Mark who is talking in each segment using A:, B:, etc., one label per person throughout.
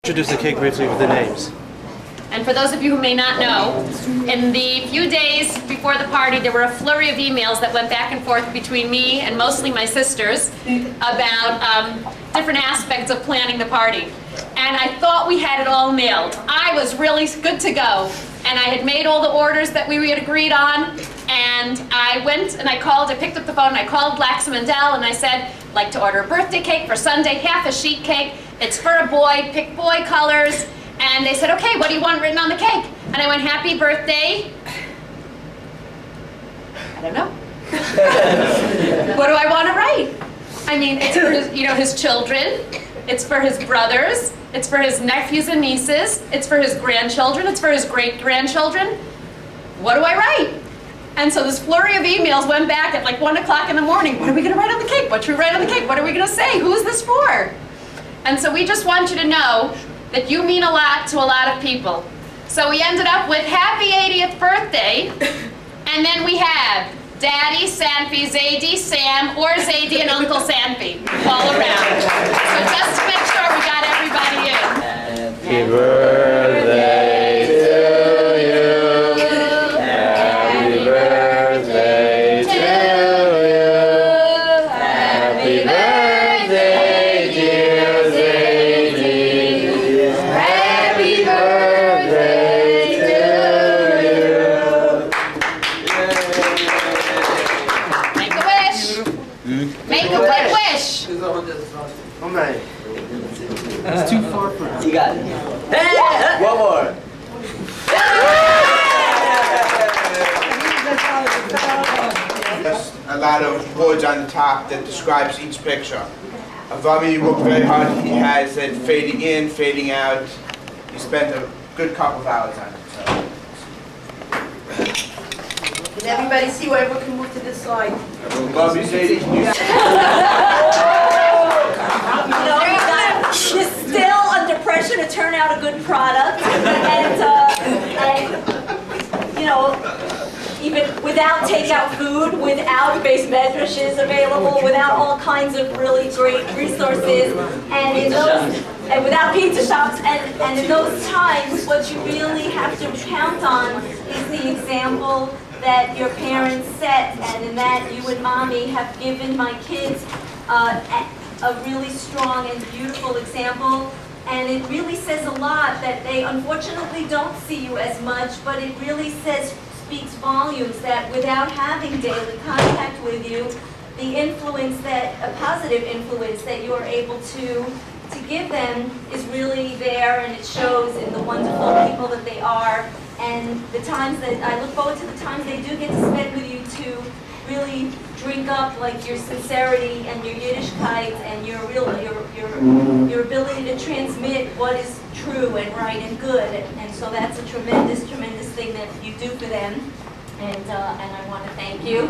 A: Introduce the cake briefly with the names.
B: And for those of you who may not know, in the few days before the party, there were a flurry of emails that went back and forth between me and mostly my sisters about different aspects of planning the party. And I thought we had it all nailed. I was really good to go. And I had made all the orders that we had agreed on. And I went and I picked up the phone and I called Black Mandel and I said, I'd like to order a birthday cake for Sunday, half a sheet cake. It's for a boy, pick boy colors. And they said, okay, what do you want written on the cake? And I went, happy birthday. I don't know. What do I want to write? I mean, it's for his, his children. It's for his brothers. It's for his nephews and nieces. It's for his grandchildren. It's for his great-grandchildren. What do I write? And so this flurry of emails went back at like 1 o'clock in the morning. What are we going to write on the cake? What should we write on the cake? What are we going to say? Who is this for? And so we just want you to know that you mean a lot to a lot of people. So we ended up with happy 80th birthday, and then we have Daddy, Sanfi, Zaidi, Sam, or Zaidi and Uncle Sanfi all around. So just to make sure we got everybody in.
A: Happy birthday to you. Happy birthday to you. Happy birthday, dear Zaidi. Happy birthday to you.
B: Make a wish. Make a good wish.
A: Oh man.
C: It's too far from you.
D: You got it. Hey! One more.
E: There's a lot of words on the top that describes each picture. Avami worked very hard. He has it fading in, fading out. He spent a good couple of hours on it.
F: Can everybody see where everyone can move to this side?
E: Love you, Sadie.
F: She's still under pressure to turn out a good product, and even without takeout food, without base medrashes available, without all kinds of really great resources, and without pizza shops, and in those times, what you really have to count on is the example that your parents set, and in that you and Mommy have given my kids a really strong and beautiful example, and it really says a lot that they unfortunately don't see you as much, but it really speaks volumes that without having daily contact with you, the influence a positive influence that you are able to give them is really there, and it shows in the wonderful people that they are, and the times that I look forward to the times they do get to spend with you to really drink up like your sincerity and your Yiddishkeit and your ability to transmit what is true and right and good, and so that's a tremendous thing that you do for them, and I want to thank you.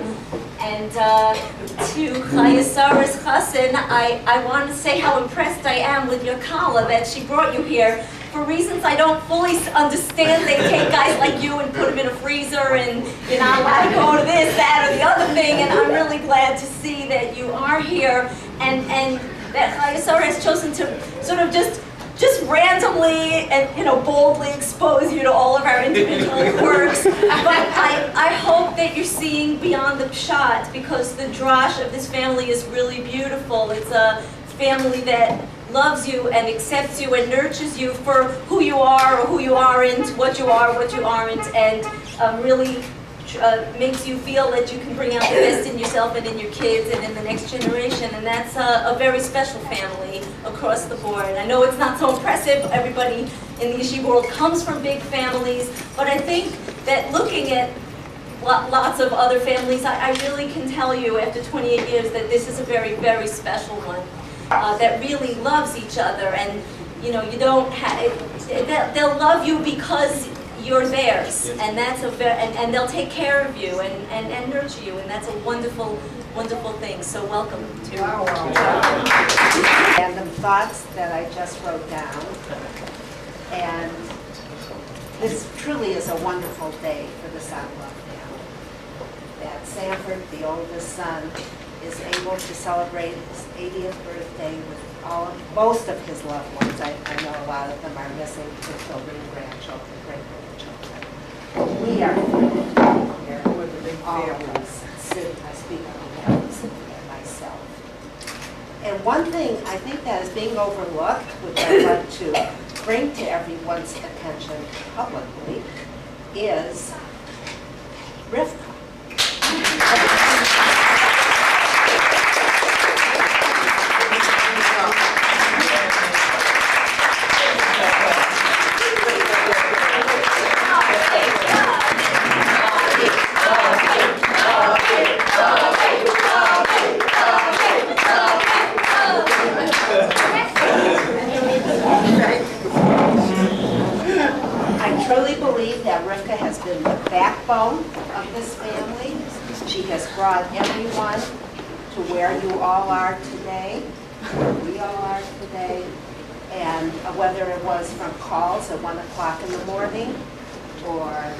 F: And to Chayasaris Chassan, I want to say how impressed I am with your Kala that she brought you here. For reasons I don't fully understand, they take guys like you and put them in a freezer and you're not allowed to go to this, that, or the other thing, and I'm really glad to see that you are here and that Chayasara has chosen to sort of just randomly and boldly expose you to all of our individual works. But I hope that you're seeing beyond the pshat, because the drash of this family is really beautiful. It's a family that loves you and accepts you and nurtures you for who you are or who you aren't, what you are, what you aren't, and really makes you feel that you can bring out the best in yourself and in your kids and in the next generation, and that's a very special family across the board. I know it's not so impressive, everybody in the yeshiva world comes from big families, but I think that looking at lots of other families, I really can tell you after 28 years that this is a very, very special one. That really loves each other, and you don't have, they'll love you because you're theirs, and that's and they'll take care of you and nurture you, and that's a wonderful thing. So welcome to
G: random thoughts that I just wrote down, and this truly is a wonderful day for the Sandlove family. That Sanford, the oldest son, is able to celebrate his 80th birthday with most of his loved ones. I know a lot lot of them are missing their children, grandchildren, great-grandchildren. We are here, always sitting, I speak on behalf of Cynthia and myself. And one thing I think that is being overlooked, which I'd like to bring to everyone's attention publicly, is Rivka. I truly believe that Rivka has been the backbone of this family. She has brought everyone to where you all are today, where we all are today, and whether it was from calls at 1 o'clock in the morning, or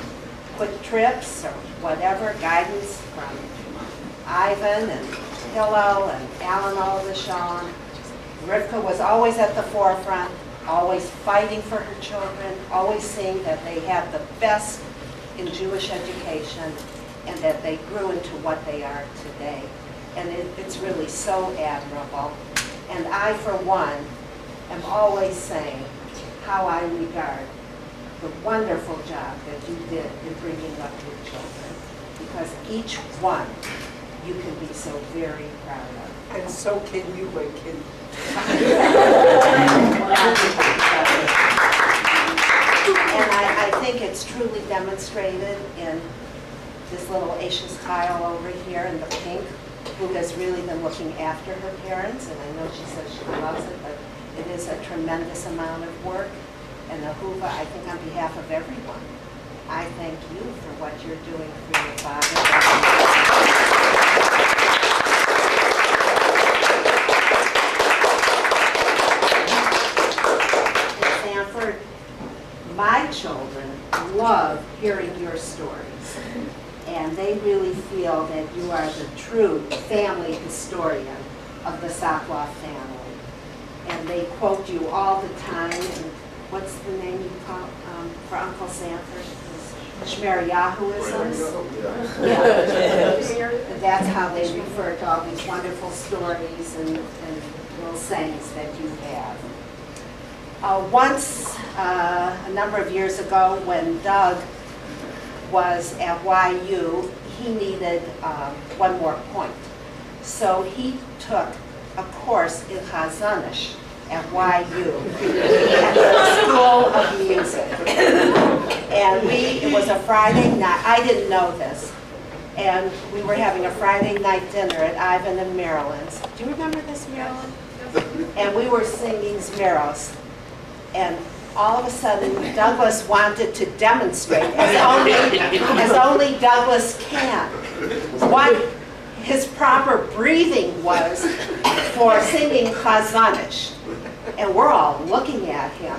G: quick trips, or whatever, guidance from Ivan and Hillel and Alan Aldershon. Rivka was always at the forefront, always fighting for her children, always seeing that they had the best in Jewish education and that they grew into what they are today. And it's really so admirable. And I, for one, am always saying how I regard the wonderful job that you did in bringing up your children, because each one you can be so very proud of.
C: And so can you, my kid.
G: And I think it's truly demonstrated in this little Ashes tile over here in the pink, who has really been looking after her parents, and I know she says she loves it, but it is a tremendous amount of work. And Ahuva, I think on behalf of everyone, I thank you for what you're doing for your father. My children love hearing your stories, and they really feel that you are the true family historian of the Sokoloff family. And they quote you all the time. And what's the name you call for Uncle Sanford? Shmeriyahuisms? Yeah. That's how they refer to all these wonderful stories and little sayings that you have. Once, a number of years ago, when Doug was at YU, he needed one more point. So he took a course in Chazanish at YU, at the School of Music. And it was a Friday night, I didn't know this, and we were having a Friday night dinner at Ivan and Marilyn's. Do you remember this, Marilyn? And we were singing Zmeros. And all of a sudden, Douglas wanted to demonstrate, as only Douglas can, what his proper breathing was for singing Chazanish. And we're all looking at him.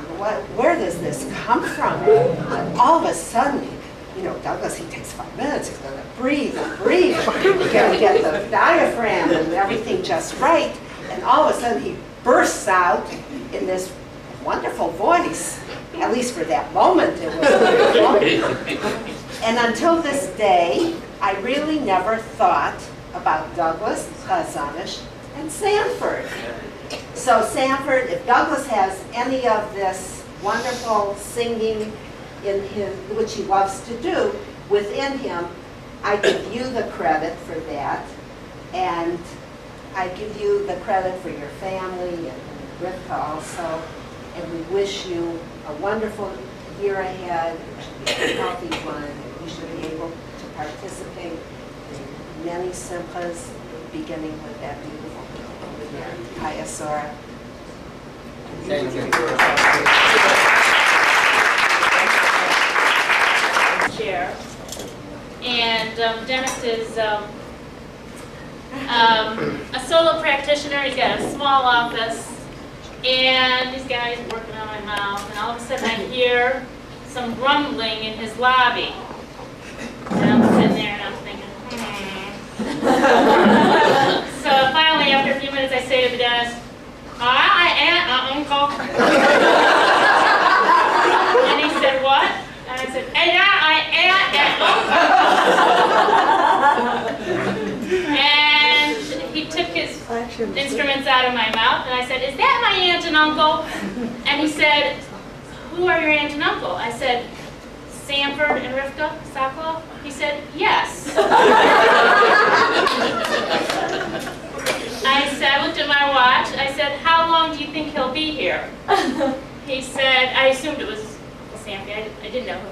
G: Where does this come from? And all of a sudden, you know, Douglas, he takes 5 minutes. He's going to breathe and breathe. He's going to get the diaphragm and everything just right. And all of a sudden, he bursts out in this wonderful voice. At least for that moment, it was wonderful. And until this day, I really never thought about Douglas, Chazanish, and Sanford. So Sanford, if Douglas has any of this wonderful singing in him, which he loves to do, within him, I give you the credit for that. And I give you the credit for your family and Rivka also. And we wish you a wonderful year ahead. It should be a healthy one. You should be able to participate in many simchas, beginning with that beautiful over there, Hayasora.
D: Thank you.
H: Chair. And Dennis is a solo practitioner. He's got a small office. And this guy's working on my mouth, and all of a sudden I hear some grumbling in his lobby. And I'm sitting there and I'm thinking, So finally, after a few minutes, I say to the dentist, uncle. And he took his instruments out of my mouth, and I said, "Is that my aunt and uncle?" And he said, "Who are your aunt and uncle?" I said, "Sanford and Rivka Sokolow." He said, "Yes." I looked at my watch. I said, "How long do you think he'll be here?" He said, I assumed it was Sanford. I didn't know who.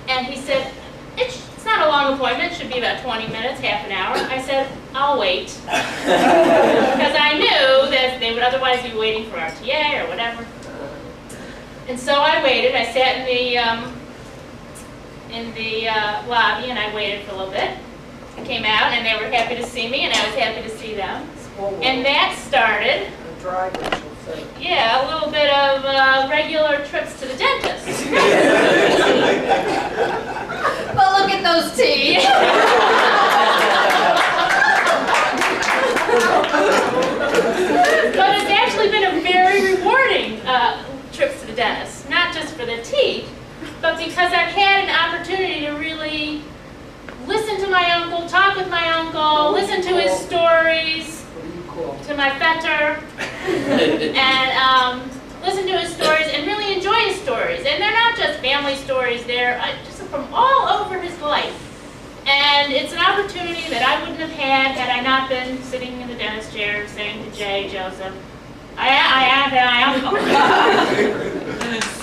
H: And he said, it's not a long appointment. It should be about 20 minutes, half an hour. I said, "I'll wait." Because I knew that they would otherwise be waiting for RTA or whatever. And so I waited. I sat in the lobby, and I waited for a little bit. I came out, and they were happy to see me, and I was happy to see them. And that started, yeah, a little bit of regular trips to the dentist.
B: But look at those teeth.
H: But it's actually been a very rewarding trips to the dentist, not just for the teeth, but because I've had an opportunity to really listen to my uncle, talk with my uncle, listen to his stories, to my fetter, and listen to his stories and really enjoy his stories. And they're not just family stories, they're just from all over his life. And it's an opportunity that I wouldn't have had I not been sitting in the dentist chair saying to Jay, Joseph, I am my uncle.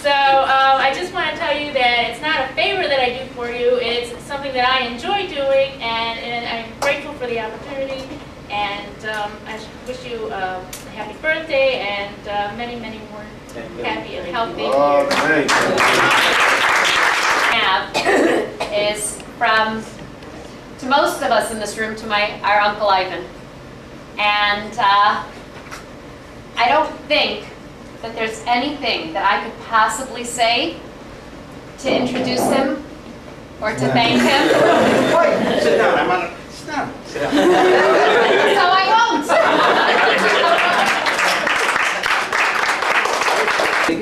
H: So I just want to tell you that it's not a favor that I do for you, it's something that I enjoy doing, and I'm grateful for the opportunity. And I wish you a happy birthday and many, many more happy and healthy years.
B: Is from, to most of us in this room, to our Uncle Ivan. And I don't think that there's anything that I could possibly say to introduce him or to thank him.
E: Sit down, I'm on. Sit down. Sit down.
B: So I won't.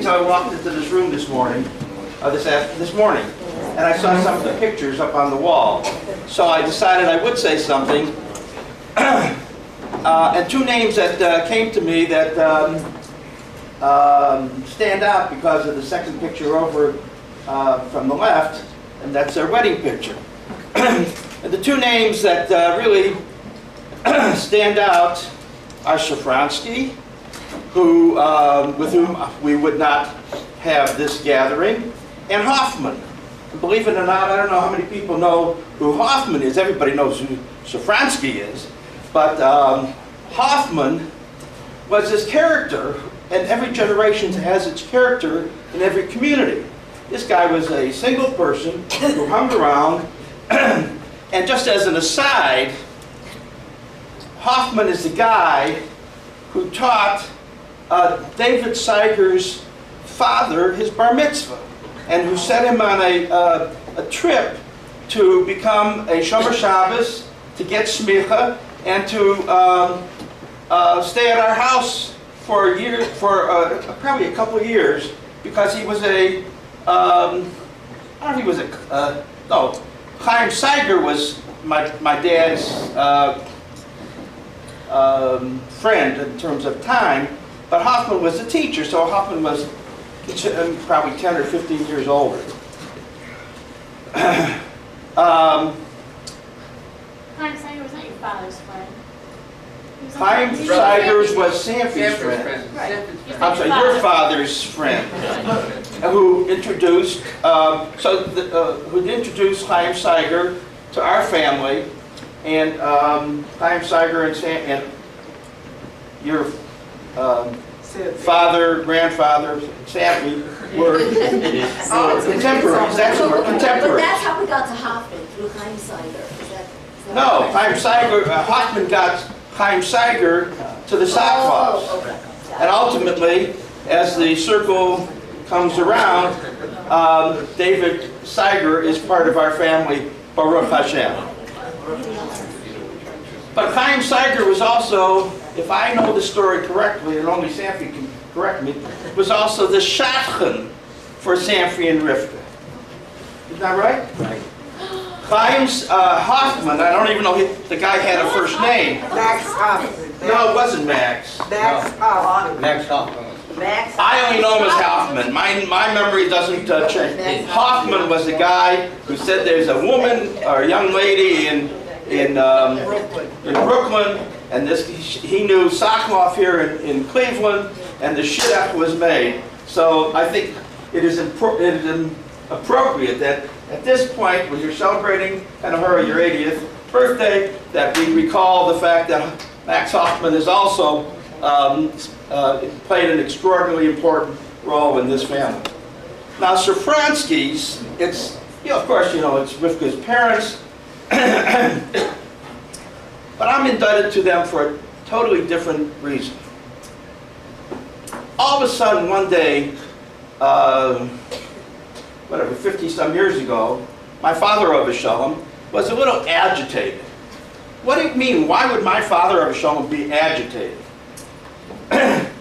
I: So I walked into this room this morning, this morning, and I saw some of the pictures up on the wall. So I decided I would say something. And two names that came to me that stand out because of the second picture over from the left, and that's their wedding picture. And the two names that really stand out are Shafransky, who, with whom we would not have this gathering, and Hoffman. And believe it or not, I don't know how many people know who Hoffman is. Everybody knows who Shafransky is. But Hoffman was this character, and every generation has its character in every community. This guy was a single person who hung around, and just as an aside, Hoffman is the guy who taught David Seiger's father his bar mitzvah, and who set him on a trip to become a Shomer Shabbos, to get smicha, and to stay at our house for a year, probably a couple of years, because he was a, I don't know if he was a, no, Chaim Seiger was my dad's friend in terms of time, but Hoffman was the teacher, so Hoffman was probably 10 or 15 years older.
H: Chaim Seiger was not your father's friend.
I: Chaim Seiger was Sanford's friend.
A: Right.
I: I'm sorry, your father's friend, who introduced who introduced Chaim Seiger to our family, and Chaim Seiger and your father, grandfather, Sanford were contemporaries. That's what contemporaries.
F: But that's how we got to Hoffman, through Chaim Seiger. Is that
I: No, Chaim Seiger, Hoffman got Chaim Seiger to the Sokolows.
F: Oh, okay.
I: And ultimately, as the circle comes around, David Seiger is part of our family, Baruch Hashem. But Chaim Seiger was also, if I know the story correctly, and only Sanford can correct me, was also the shadchan for Sanford and Rivka. Isn't that right? Right. Chaim Hoffman, I don't even know if the guy had a first name.
D: Max Hoffman.
I: No, it wasn't Max.
D: Max Hoffman.
A: Max Hoffman.
D: Max.
I: I only know him as Hoffman. My memory doesn't change. Hoffman was the guy who said there's a woman or a young lady in Brooklyn, and he knew Sokoloff here in Cleveland, and the shidduch was made. So I think it is appropriate that at this point, when you're celebrating Hanukkah, your 80th birthday, that we recall the fact that Max Hoffman is also played an extraordinarily important role in this family. Now, Safranski's, it's, of course, it's Rivka's parents, but I'm indebted to them for a totally different reason. All of a sudden, one day, 50-some years ago, my father of Shalom was a little agitated. What do you mean? Why would my father of Shalom be agitated?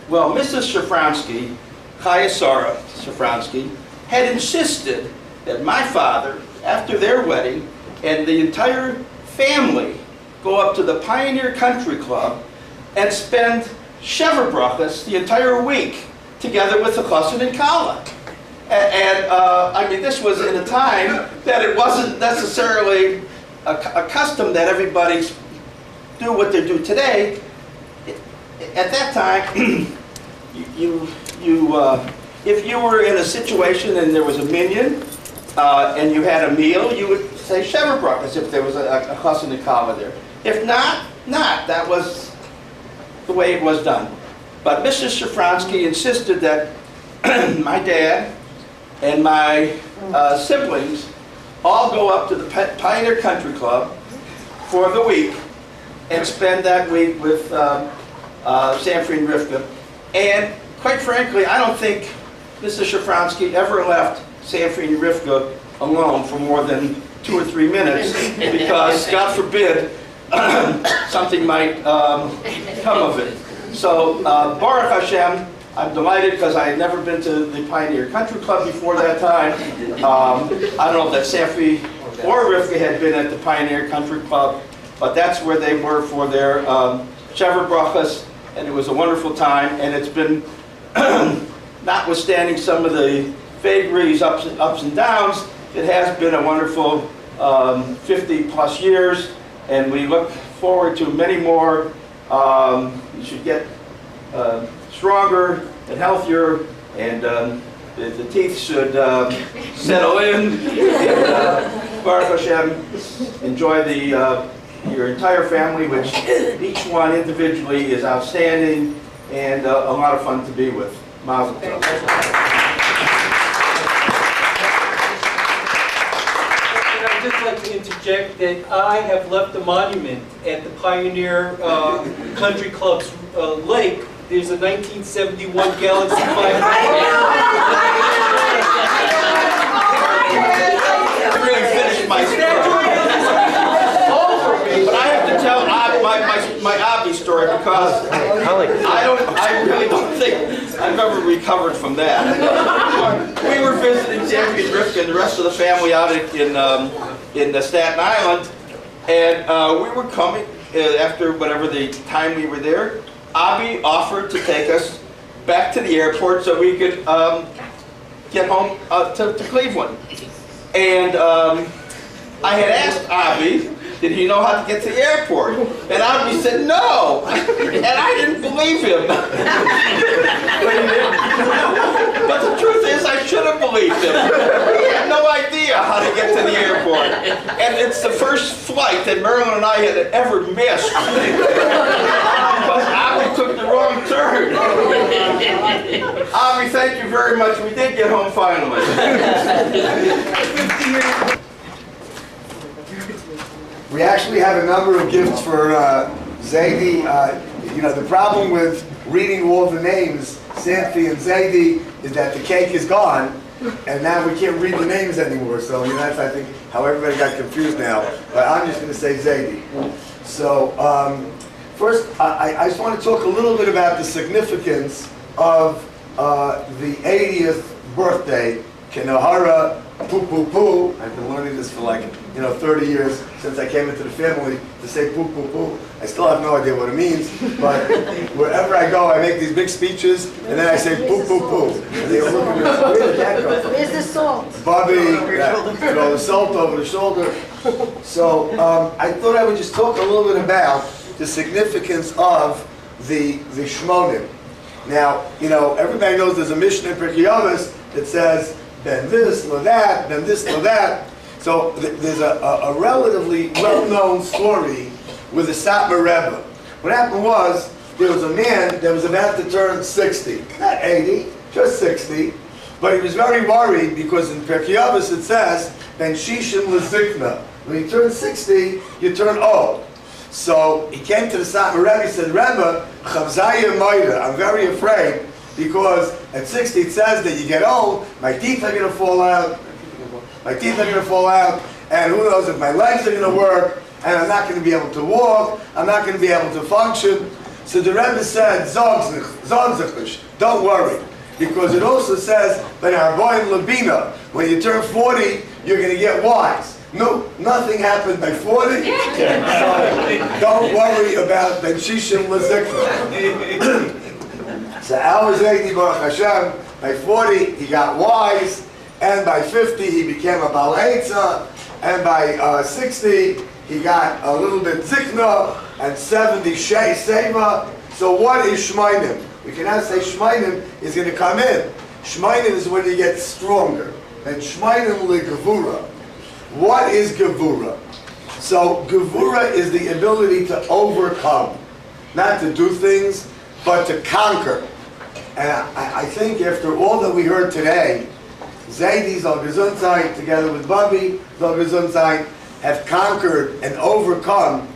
I: Well, Mrs. Safransky, Chaya Sarah Safransky, had insisted that my father, after their wedding, and the entire family go up to the Pioneer Country Club and spend Shever Brachas the entire week together with the Chassan and Kala. I mean, this was in a time that it wasn't necessarily a custom that everybody do what they do today. At that time, if you were in a situation and there was a minyan and you had a meal, you would say Shever Brachas if there was a Chassan and Kala there. If not. That was the way it was done. But Mrs. Safransky insisted that my dad and my siblings all go up to the Pioneer Country Club for the week and spend that week with Sanford and Rivka. And quite frankly, I don't think Mrs. Safransky ever left Sanford and Rivka alone for more than 2 or 3 minutes because, God forbid, something might come of it. So, Baruch Hashem, I'm delighted because I had never been to the Pioneer Country Club before that time. I don't know if that Sanford or Rivka had been at the Pioneer Country Club, but that's where they were for their Shever Brachas, and it was a wonderful time. And it's been, notwithstanding some of the vagaries, ups and downs, it has been a wonderful 50-plus years, and we look forward to many more. You should get stronger and healthier, and the teeth should settle in. And Baruch Hashem, enjoy your entire family, which each one individually is outstanding and a lot of fun to be with. Mazel tov.
C: I'd just like to interject that I have left a monument at the Pioneer Country Club's lake. There's a 1971 Galaxy 500.
I: I really finished my story. But I have to tell my Avi story because I really don't think I've ever recovered from that. We were visiting Sanford and Rivka and the rest of the family out in the Staten Island, and we were coming after whatever the time we were there. Avi offered to take us back to the airport so we could get home to Cleveland. And I had asked Avi, did he know how to get to the airport? And Avi said no, and I didn't believe him. But the truth is, I should have believed him. He had no idea how to get to the airport. And it's the first flight that Marilyn and I had ever missed. Because Avi took the wrong turn. Avi, thank you very much. We did get home finally.
J: We actually have a number of gifts for Zaidi. The problem with reading all the names, Sanfi and Zaidi, is that the cake is gone, and now we can't read the names anymore. So that's, I think, how everybody got confused now. But I'm just going to say Zaidi. So first, I just want to talk a little bit about the significance of the 80th birthday, Kenahara poo poo poo. I've been learning this for like, 30 years since I came into the family to say poo poo poo. I still have no idea what it means, but wherever I go, I make these big speeches, and then I say poo poo poo. And they go, look at me, where did that go from?
G: Where's the salt?
J: Bobby, throw the salt over the shoulder. So I thought I would just talk a little bit about the significance of the Shmonim. Now, everybody knows there's a Mishnah in Pirkei Avos that says, ben this, or that, ben this, or that. So there's a relatively well-known story with the Satmar Rebbe. What happened was, there was a man that was about to turn 60. Not 80, just 60. But he was very worried because in Pirkei Avos it says, ben shishim lezikna. When you turn 60, you turn old. So he came to the Satmar Rebbe, he said, Rebbe, chavzaya moida, I'm very afraid because at 60 it says that you get old, my teeth are going to fall out, and who knows if my legs are going to work, and I'm not going to be able to walk, I'm not going to be able to function. So the Rebbe said, don't worry, because it also says, when you turn 40, you're going to get wise. No, nothing happened by 40, so don't worry about Ben Shishim L'Zikna. So our Zaidi Baruch Hashem, by 40 he got wise, and by 50 he became a Baal Eitzah, and by 60 he got a little bit Zikna, and 70 Shei Seva. So what is Shmainim? We can now say Shmainim is going to come in. Shmainim is when you get stronger, and Shmainim L'Gevura. What is Gevura? So Gevura is the ability to overcome, not to do things, but to conquer. And I think after all that we heard today, Zaidi Zal Gesundheit together with Bobby Zal Gesundheit have conquered and overcome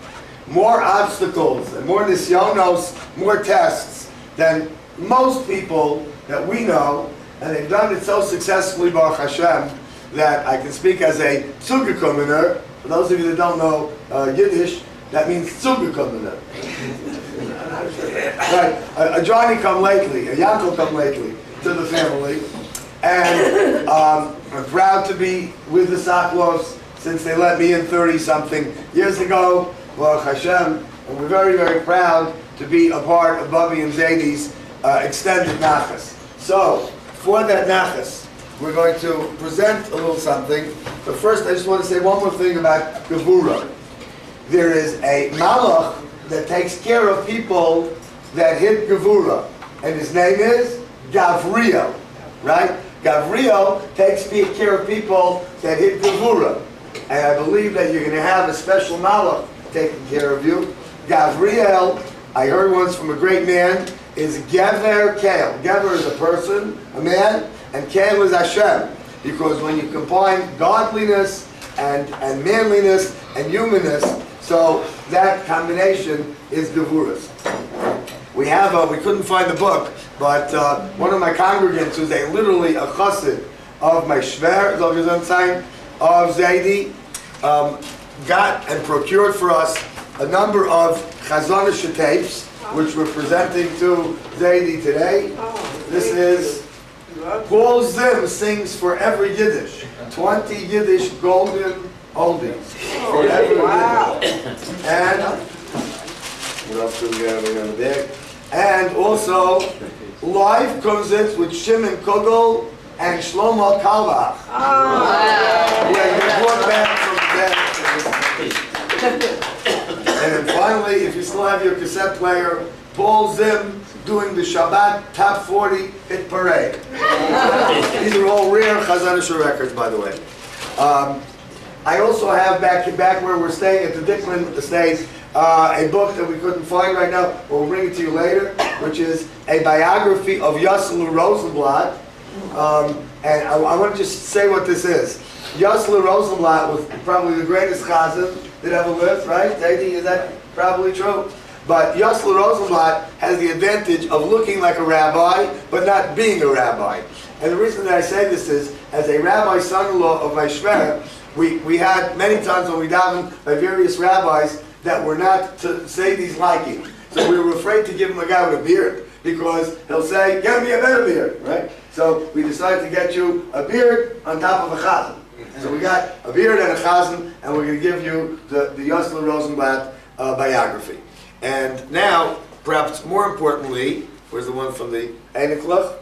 J: more obstacles and more nisyonos, more tests than most people that we know, and they've done it so successfully, Baruch Hashem, that I can speak as a Zugekommener. For those of you that don't know Yiddish, that means Zugekommener. Right, a Johnny come lately, a Yankov come lately to the family, and I'm proud to be with the Saklovs since they let me in 30-something years ago, Baruch Hashem, and we're very, very proud to be a part of Bobby and Zaidi's extended nachas. So, for that nachas, we're going to present a little something, but first I just want to say one more thing about Gevura. There is a malach that takes care of people that hit Gevura, and his name is Gavriel, right? Gavriel takes care of people that hit Gevura, and I believe that you're going to have a special malach taking care of you. Gavriel, I heard once from a great man, is Gever Kael. Gever is a person, a man, and Kael is Hashem, because when you combine godliness and manliness and humanness, so that combination is Gevuras. We couldn't find the book, but one of my congregants who's literally a chassid of my shver, of Zaidi, got and procured for us a number of Chazonish tapes, which we're presenting to Zaidi today. This is Paul Zim sings for every Yiddish. 20 Yiddish golden oldies for every Yiddish. And what else do we have in the bag? And also live concerts with Shimon Kugel and Shlomo Kalbach. Yeah, you brought back from that. And then finally, if you still have your cassette player, Paul Zim doing the Shabbat Top 40 Hit Parade. These are all rare Chazanish records, by the way. I also have back where we're staying at the Dicklin Estate, a book that we couldn't find right now, but we'll bring it to you later, which is a biography of Yosselu Rosenblatt. And I want to just say what this is. Yosselu Rosenblatt was probably the greatest chazan that ever lived, right? Zaidi, is that probably true? But Yosselu Rosenblatt has the advantage of looking like a rabbi, but not being a rabbi. And the reason that I say this is, as a rabbi son-in-law of my shver, we had many times when we davened by various rabbis that were not to Zaidi's liking. So we were afraid to give him a guy with a beard, because he'll say, get me a better beard, right? So we decided to get you a beard on top of a chazan. So we got a beard and a chazan, and we're going to give you the Yosler Rosenblatt biography. And now, perhaps more importantly, where's the one from the Einiklach?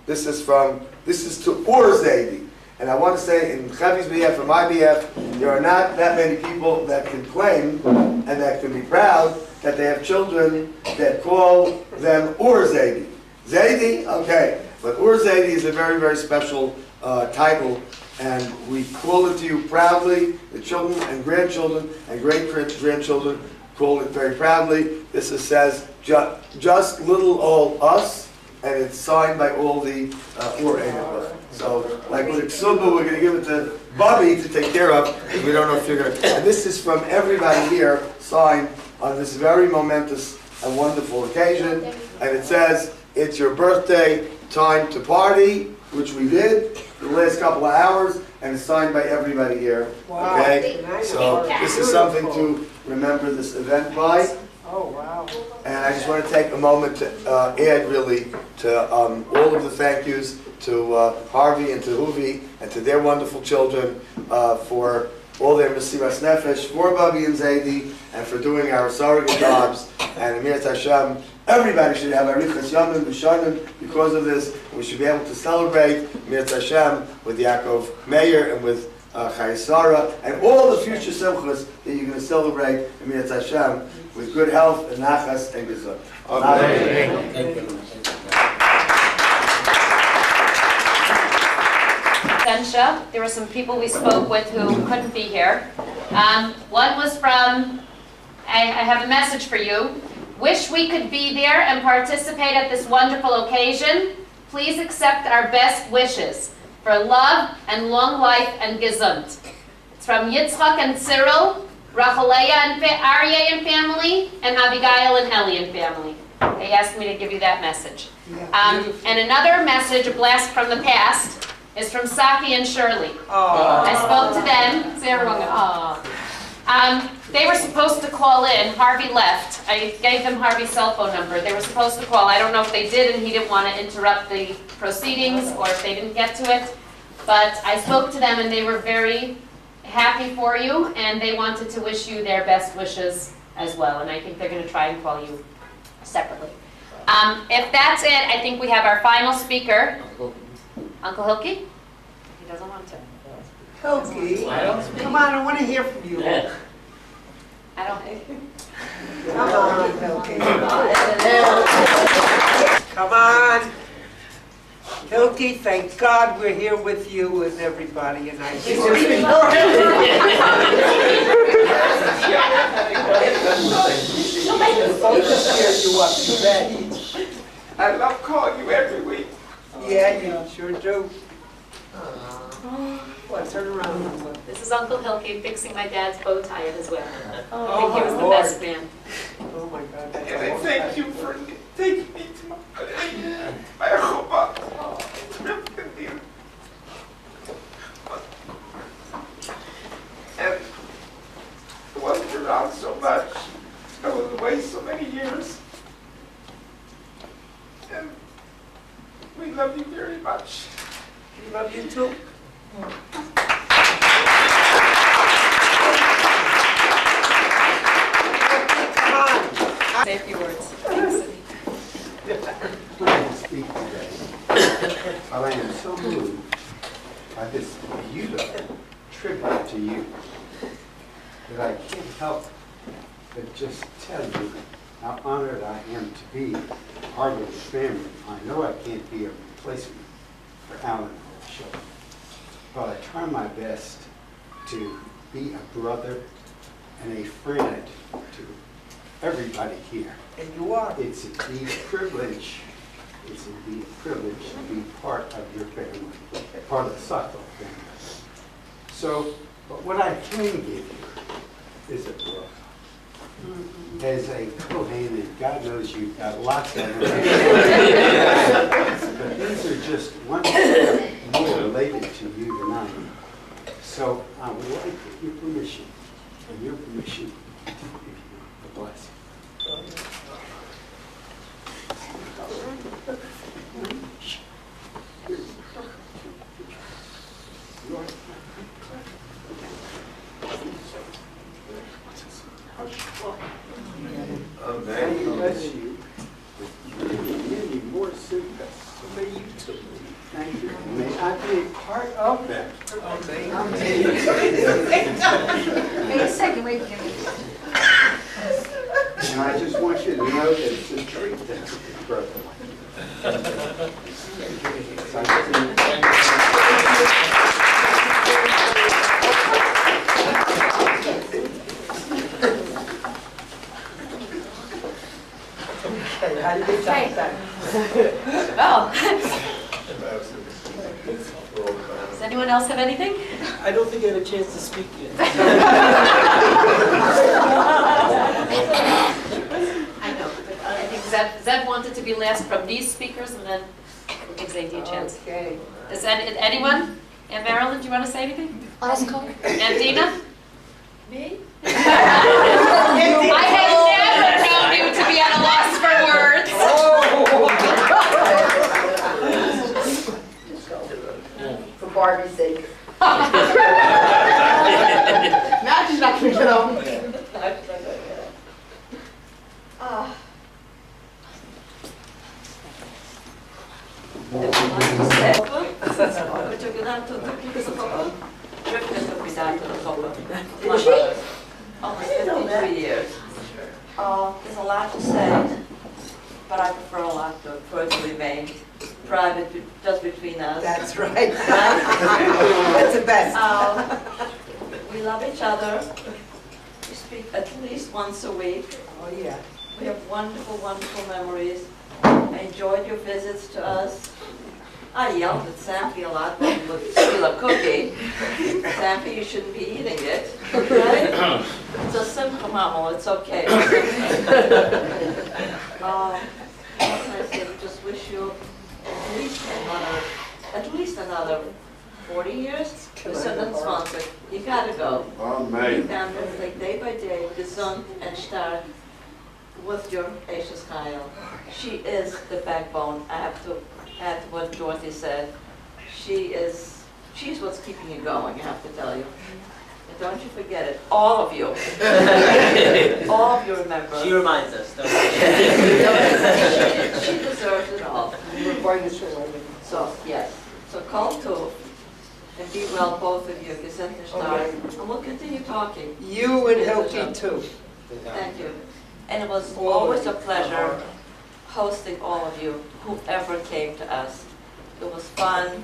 J: This is to Ur Zaidi. And I want to say, in Chavi's behalf and my behalf, there are not that many people that can claim and that can be proud that they have children that call them Ur Zaidi. Zaidi, okay, but Ur Zaidi is a very, very special title, and we call it to you proudly. The children and grandchildren and great-grandchildren call it very proudly. This says, just little old us, and it's signed by all the Ur Einiklach. So, like with Ksuba, we're going to give it to Bobby to take care of. We don't know if you're going to. And this is from everybody here, signed on this very momentous and wonderful occasion. And it says, it's your birthday, time to party, which we did the last couple of hours, and it's signed by everybody here.
D: Wow.
J: Okay? So, this is something to remember this event by.
D: Oh, wow.
J: And I just want to take a moment to add really to all of the thank yous to Harvey and to Huvi and to their wonderful children for all their Mesiras Nefesh, for Bobby and Zaidi, and for doing our surrogate jobs. And Amir Hashem, everybody should have Arichas Yamim B'Shanim because of this. We should be able to celebrate Amir Hashem with Yaakov Meir and with Chayesara and all the future simchas that you're going to celebrate Amir Hashem with good health and nachas and gezut. Amen.
B: There were some people we spoke with who couldn't be here. One was from, I have a message for you. Wish we could be there and participate at this wonderful occasion. Please accept our best wishes for love and long life and gesund. It's from Yitzchak and Cyril, Rachaleya and Aryeh and family, and Abigail and Heli and family. They asked me to give you that message. And another message, a blast from the past, is from Saki and Shirley. I spoke to them. See everyone go, aw. They were supposed to call in. Harvey left. I gave them Harvey's cell phone number. They were supposed to call. I don't know if they did and he didn't want to interrupt the proceedings or if they didn't get to it. But I spoke to them and they were very happy for you and they wanted to wish you their best wishes as well. And I think they're going to try and call you separately. If that's it, I think we have our final speaker. Uncle Hilke? He doesn't want to.
D: Hilke, come on, I want to hear from you.
B: I don't.
D: Come on, Hilke. Come on. Hilke, thank God we're here with you and everybody, and I just cheer you up today.
E: I love calling you every week.
D: Yeah, you sure do. What? Turn around.
B: This is Uncle Hilke fixing my dad's bow tie at his wedding.
D: Oh,
B: I think he was the best man.
D: Oh my God. That's
E: And I thank you for taking me to my chuppah. It's really good deal. And I wasn't around so much. I was away so many years. And we love you very much.
D: We love you too. Come on.
B: Say a few words.
K: Speak today. But I am so moved by this beautiful tribute to you that I can't help but just tell you how honored I am to be part of the family. I know I can't be a replacement for Alan or Shelley, but I try my best to be a brother and a friend to everybody here.
D: And you are.
K: It's indeed a privilege. It's indeed a privilege to be part of your family, part of the Sacco family. So, but what I can give you is a book. As a Kohen, and God knows you've got lots of them. But these are just one step more related to you than I am. So I would like, with your permission, to give you a blessing. May I be a part of that?
G: Wait a second, wait a minute.
K: And I just want you to know that it's a treat to have a brother.
B: Well, does anyone else have anything?
C: I don't think I had a chance to speak yet.
B: I know, but I think Zed wanted to be last from these speakers, and then we'll give Zaidi a chance.
D: Okay.
B: Is anyone? And Marilyn, do you want to say anything? And Dina?
H: Me?
B: I have never known you to be at a loss for words.
G: For Barbie's sake. Now she's not going to get on.
L: Almost 53 years. There's a lot to say, but I prefer a lot to remain private, just between us.
D: That's right. That's the best.
L: We love each other. We speak at least once a week.
D: Oh, yeah.
L: We have wonderful, wonderful memories. I enjoyed your visits to us. I yelled at Sampy a lot when he would steal a cookie. Sampy, you shouldn't be eating it, right? It's a simple mammal, it's okay. What can I say? We just wish you at least another 40 years. You gotta go.
K: Amen.
L: And let's take day by day, gesund and stark with your Ashes Kyle. She is the backbone. I have to add to what Dorothy said. She's what's keeping you going, I have to tell you. And don't you forget it, all of you. All of you remember.
A: She reminds us, don't she?
L: She deserves it all.
D: We're going to show her.
L: So, yes. So call to and be well, both of you. Gesund and stark. And we'll continue talking.
D: You and Hilke too.
L: Thank you. And it was always a pleasure hosting all of you, whoever came to us. It was fun.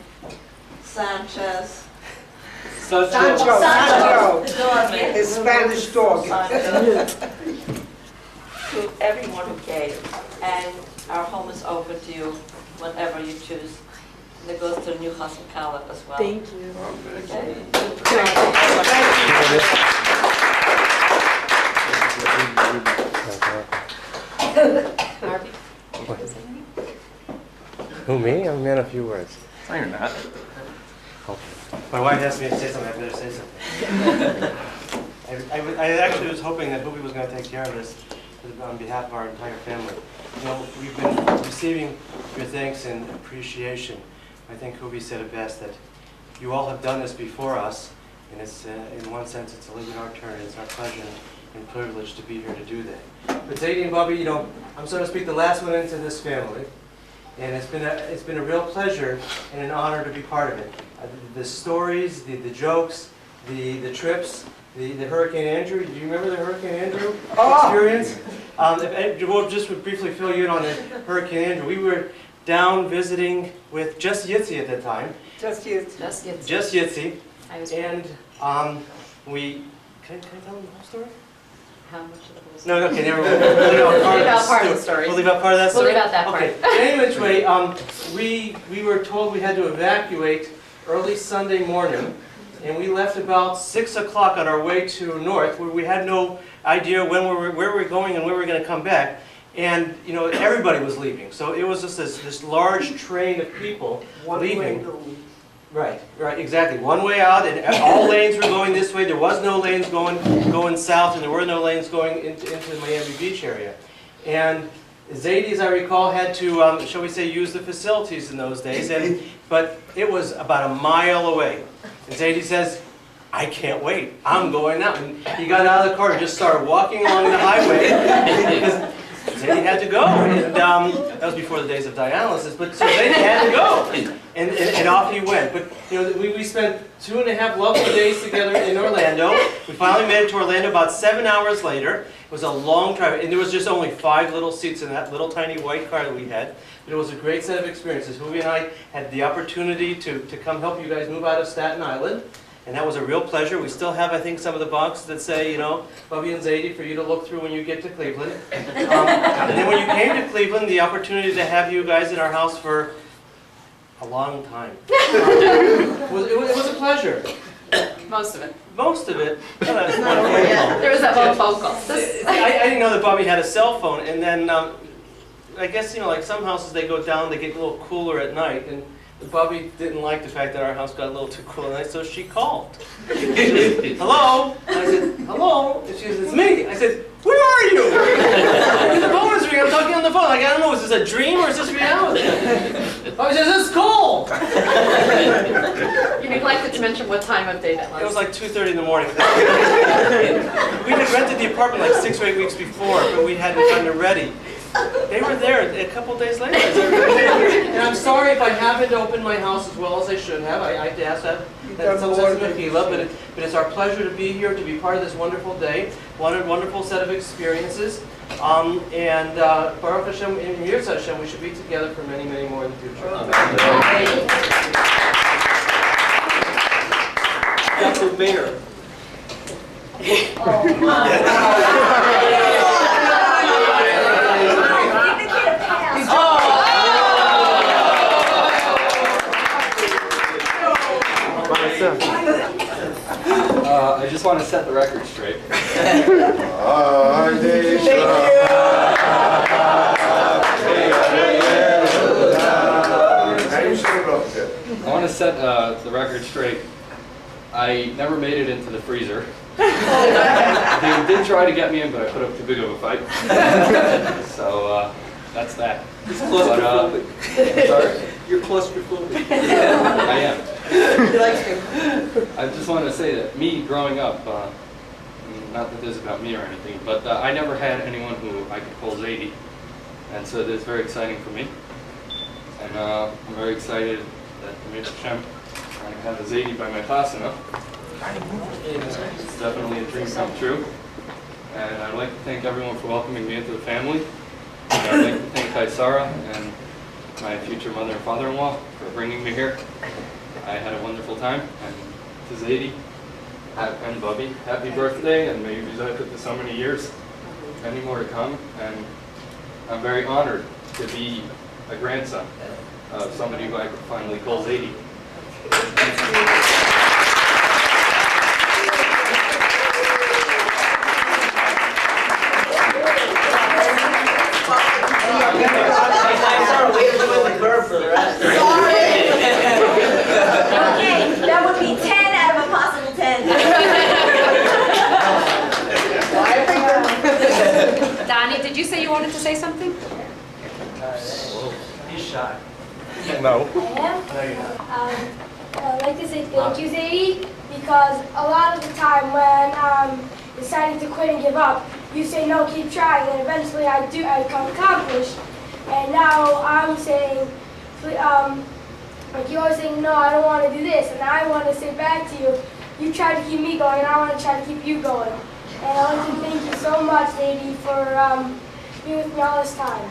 L: Sanchez.
D: Sancho.
L: The dog.
D: His Spanish dog.
L: To everyone who came. And our home is open to you whenever you choose. And it goes to New Hasenkala as well.
D: Thank you.
L: Okay?
A: Who, me? I'm a man of few words. No, you're not. My wife asked me to say something, I better say something. I actually was hoping that Hoopy was going to take care of this on behalf of our entire family. You know, we've been receiving your thanks and appreciation. I think Hoopy said it best, that you all have done this before us, and it's, in one sense, it's a little bit our turn. It's our pleasure and privilege to be here to do that. But Zaidi and Bubby, you know, I'm so to speak the last one into this family, and it's been a real pleasure and an honor to be part of it. The stories, the jokes, the trips, the Hurricane Andrew. Do you remember the Hurricane Andrew experience? We'll just briefly fill you in on the Hurricane Andrew. We were down visiting with just Yitzi at that time.
D: Just Yitzi.
A: Just Yitzi. And we, can I tell them the whole story?
B: How much of the whole
A: No, okay, never mind. We'll leave out part of the story. We'll leave out part of that story?
B: We'll leave out that part.
A: Okay. Any which way, we were told we had to evacuate early Sunday morning, and we left about 6 o'clock on our way to north, where we had no idea where we were going and when we were going to come back. And, you know, everybody was leaving. So it was just this large train of people leaving. Right, exactly. One way out, and all lanes were going this way. There was no lanes going south, and there were no lanes going into the Miami Beach area. And Zaidi, as I recall, had to, shall we say, use the facilities in those days, but it was about a mile away. And Zaidi says, I can't wait. I'm going out. And he got out of the car and just started walking along the highway. Zaidi had to go, and that was before the days of dialysis, but so Zaidi had to go, and off he went. But you know, we spent 2.5 lovely days together in Orlando. We finally made it to Orlando about 7 hours later. It was a long drive, and there was just only 5 little seats in that little tiny white car that we had. But it was a great set of experiences. Hoovie and I had the opportunity to come help you guys move out of Staten Island. And that was a real pleasure. We still have, I think, some of the boxes that say, you know, Bubby and Zaidi for you to look through when you get to Cleveland. And then when you came to Cleveland, the opportunity to have you guys in our house for a long time. It was a pleasure.
B: Most of it.
A: Most of it.
B: There was that one phone call.
A: I didn't know that Bubby had a cell phone. And then I guess, you know, like some houses, they go down, they get a little cooler at night. And Bubby didn't like the fact that our house got a little too cool at night, so she called. She said, hello? And I said, hello? And she said, it's me. I said, where are you? And the phone is ringing. I'm talking on the phone. Like, I don't know, is this a dream or is this reality? Bubby says, it's cold.
B: You neglected to mention what time of day that was.
A: It was like 2:30 in the morning. We had rented the apartment like 6 or 8 weeks before, but we hadn't gotten it ready. They were there a couple days later. And I'm sorry if I haven't opened my house as well as I should have. I asked that some sense of Mahila, but it's our pleasure to be here, to be part of this wonderful day, wonderful set of experiences. And Baruch Hashem, in Yirtzeh Hashem, we should be together for many, many more in the future.
C: Dr. Mayor.
M: I just want to set the record straight. I want to set the record straight. I never made it into the freezer. They did try to get me in, but I put up too big of a fight. So that's that.
C: He's claustrophobic.
M: Sorry?
C: You're claustrophobic.
M: I am.
L: He likes you.
M: I just want to say that me growing up, not that this is about me or anything, but I never had anyone who I could call Zaidi. And so it's very exciting for me. And I'm very excited that Mr. Hashem, I have a Zaidi by my pasana. It's definitely a dream come true. And I'd like to thank everyone for welcoming me into the family. And I'd like to thank Kaisara and my future mother and father-in-law for bringing me here. I had a wonderful time. And to Zaidi and Bubby, happy birthday, and may you be to so many years, many more to come. And I'm very honored to be a grandson of somebody who I could finally call Zaidi.
F: Okay, that would be 10 out of a possible 10.
B: Donnie, did you say you wanted to say something?
A: He's shy.
N: No.
O: I am?
A: No, you're not.
O: I'd like to say thank you, Zaidi, because a lot of the time when deciding to quit and give up, you say no, keep trying, and eventually I come accomplished. And now I'm saying, like you always saying, no, I don't want to do this, and I want to say back to you, you try to keep me going, and I want to try to keep you going. And I want to thank you so much, Zaidi, for being with me all this time.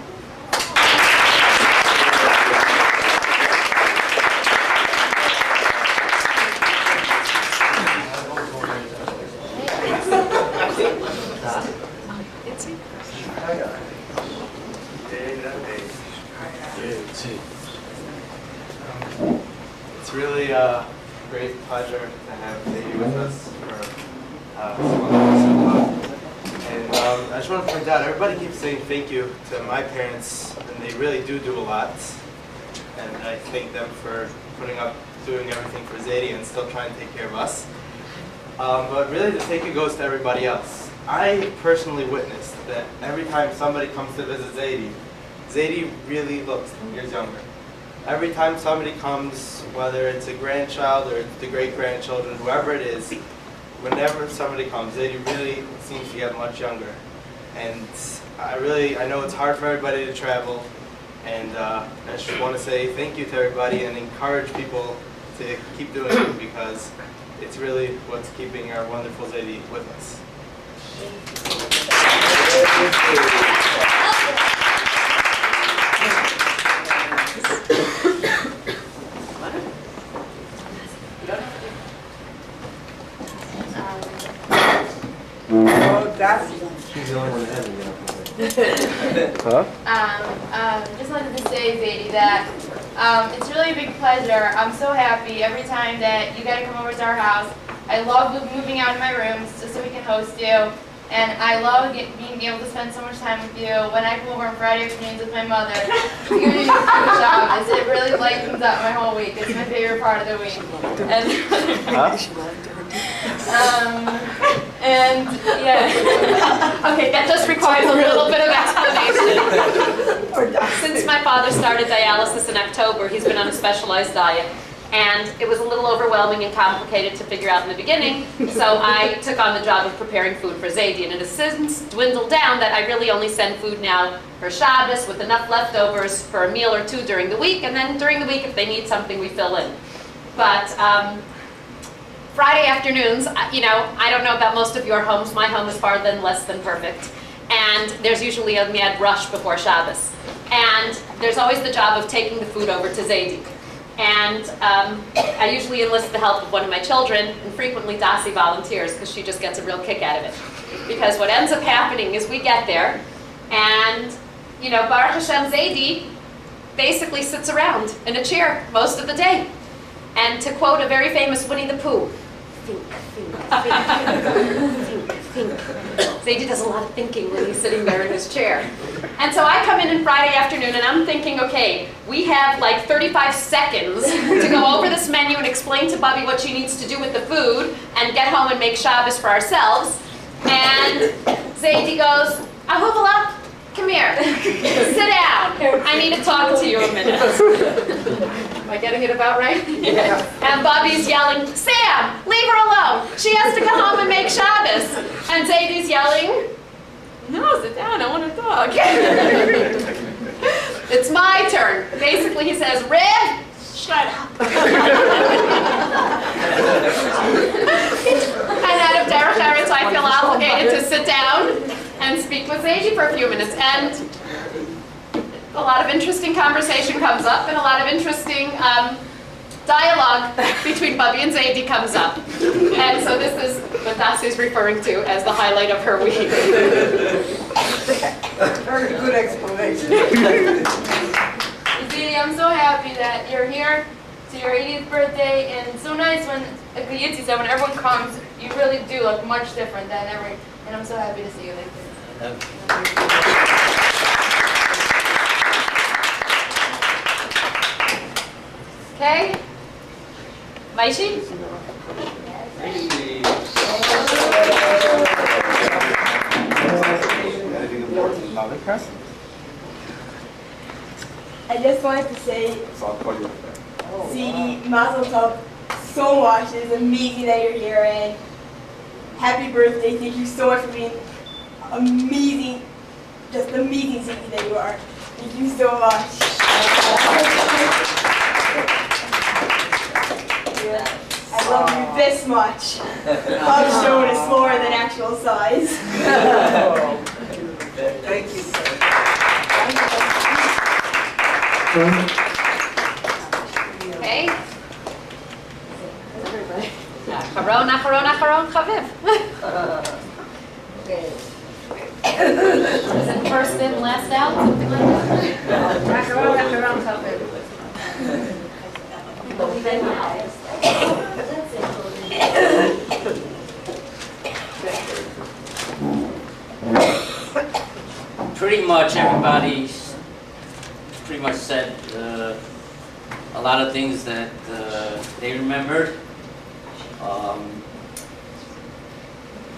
A: It's really a great pleasure to have Zaidi with us for some other reason. And I just want to point out, everybody keeps saying thank you to my parents, and they really do a lot. And I thank them for putting up, doing everything for Zaidi and still trying to take care of us. But really the thank you goes to everybody else. I personally witnessed that every time somebody comes to visit Zaidi, Zaidi really looks 10 years younger. Every time somebody comes, whether it's a grandchild or it's the great-grandchildren, whoever it is, whenever somebody comes, Zaidi really seems to get much younger.
N: And I know it's hard for everybody to travel, and I just want to say thank you to everybody and encourage people to keep doing it, because it's really what's keeping our wonderful Zaidi with us.
A: She's the only one that hasn't been up with it.
P: Just wanted to say, Zaidi, that it's really a big pleasure. I'm so happy every time that you guys come over to our house. I love moving out of my rooms just so we can host you. And I love being able to spend so much time with you. When I come over on Friday afternoons with my mother, we usually do Shabbos. It really lightens up my whole week. It's my favorite part of the week. And yeah.
B: Okay, that just requires a little bit of explanation. Since my father started dialysis in October, he's been on a specialized diet. And it was a little overwhelming and complicated to figure out in the beginning, so I took on the job of preparing food for Zaidi, and it has since dwindled down that I really only send food now for Shabbos with enough leftovers for a meal or two during the week, and then during the week if they need something we fill in. But Friday afternoons, you know, I don't know about most of your homes, my home is far less than perfect, and there's usually a mad rush before Shabbos. And there's always the job of taking the food over to Zaidi. And I usually enlist the help of one of my children, and frequently Dasi volunteers because she just gets a real kick out of it. Because what ends up happening is we get there, and you know, Baruch Hashem, Zaidi basically sits around in a chair most of the day. And to quote a very famous Winnie the Pooh, think, think, think, think, think. Zaidi does a lot of thinking when he's sitting there in his chair. And so I come in Friday afternoon and I'm thinking, okay, we have like 35 seconds to go over this menu and explain to Bubby what she needs to do with the food and get home and make Shabbos for ourselves. And Zaidi goes, Ahuvala, come here, sit down. I need to talk to you a minute. Am I getting it about right? Yeah. And Bobby's yelling, Sam, leave her alone. She has to go home and make Shabbos. And Zaidi's yelling, no, sit down, I want to talk. It's my turn. Basically, he says, Red, shut up. And out of Derek Eretz, I feel obligated to sit down and speak with Zaidi for a few minutes. And a lot of interesting conversation comes up, and a lot of interesting dialogue between Bubby and Zaidi comes up. And so this is what Dasi's referring to as the highlight of her week.
D: Very good explanation.
P: Zaidi, I'm so happy that you're here to your 80th birthday, and it's so nice when, like the Yitzi said, when everyone comes, you really do look much different than ever, and I'm so happy to see you like this. Okay? Maishi?
Q: I just wanted to say, Zaidi, Mazel Tov so much. It's amazing that you're here, and happy birthday. Thank you so much for being amazing, just amazing Zaidi that you are. Thank you so much. I love you this much. Love shown is smaller than actual size.
D: Thank you.
B: Okay. Acharon, acharon, acharon, chaviv. Is it first in, last out, something like that? Acharon, acharon, chaviv.
R: Pretty much everybody's pretty much said a lot of things that they remembered.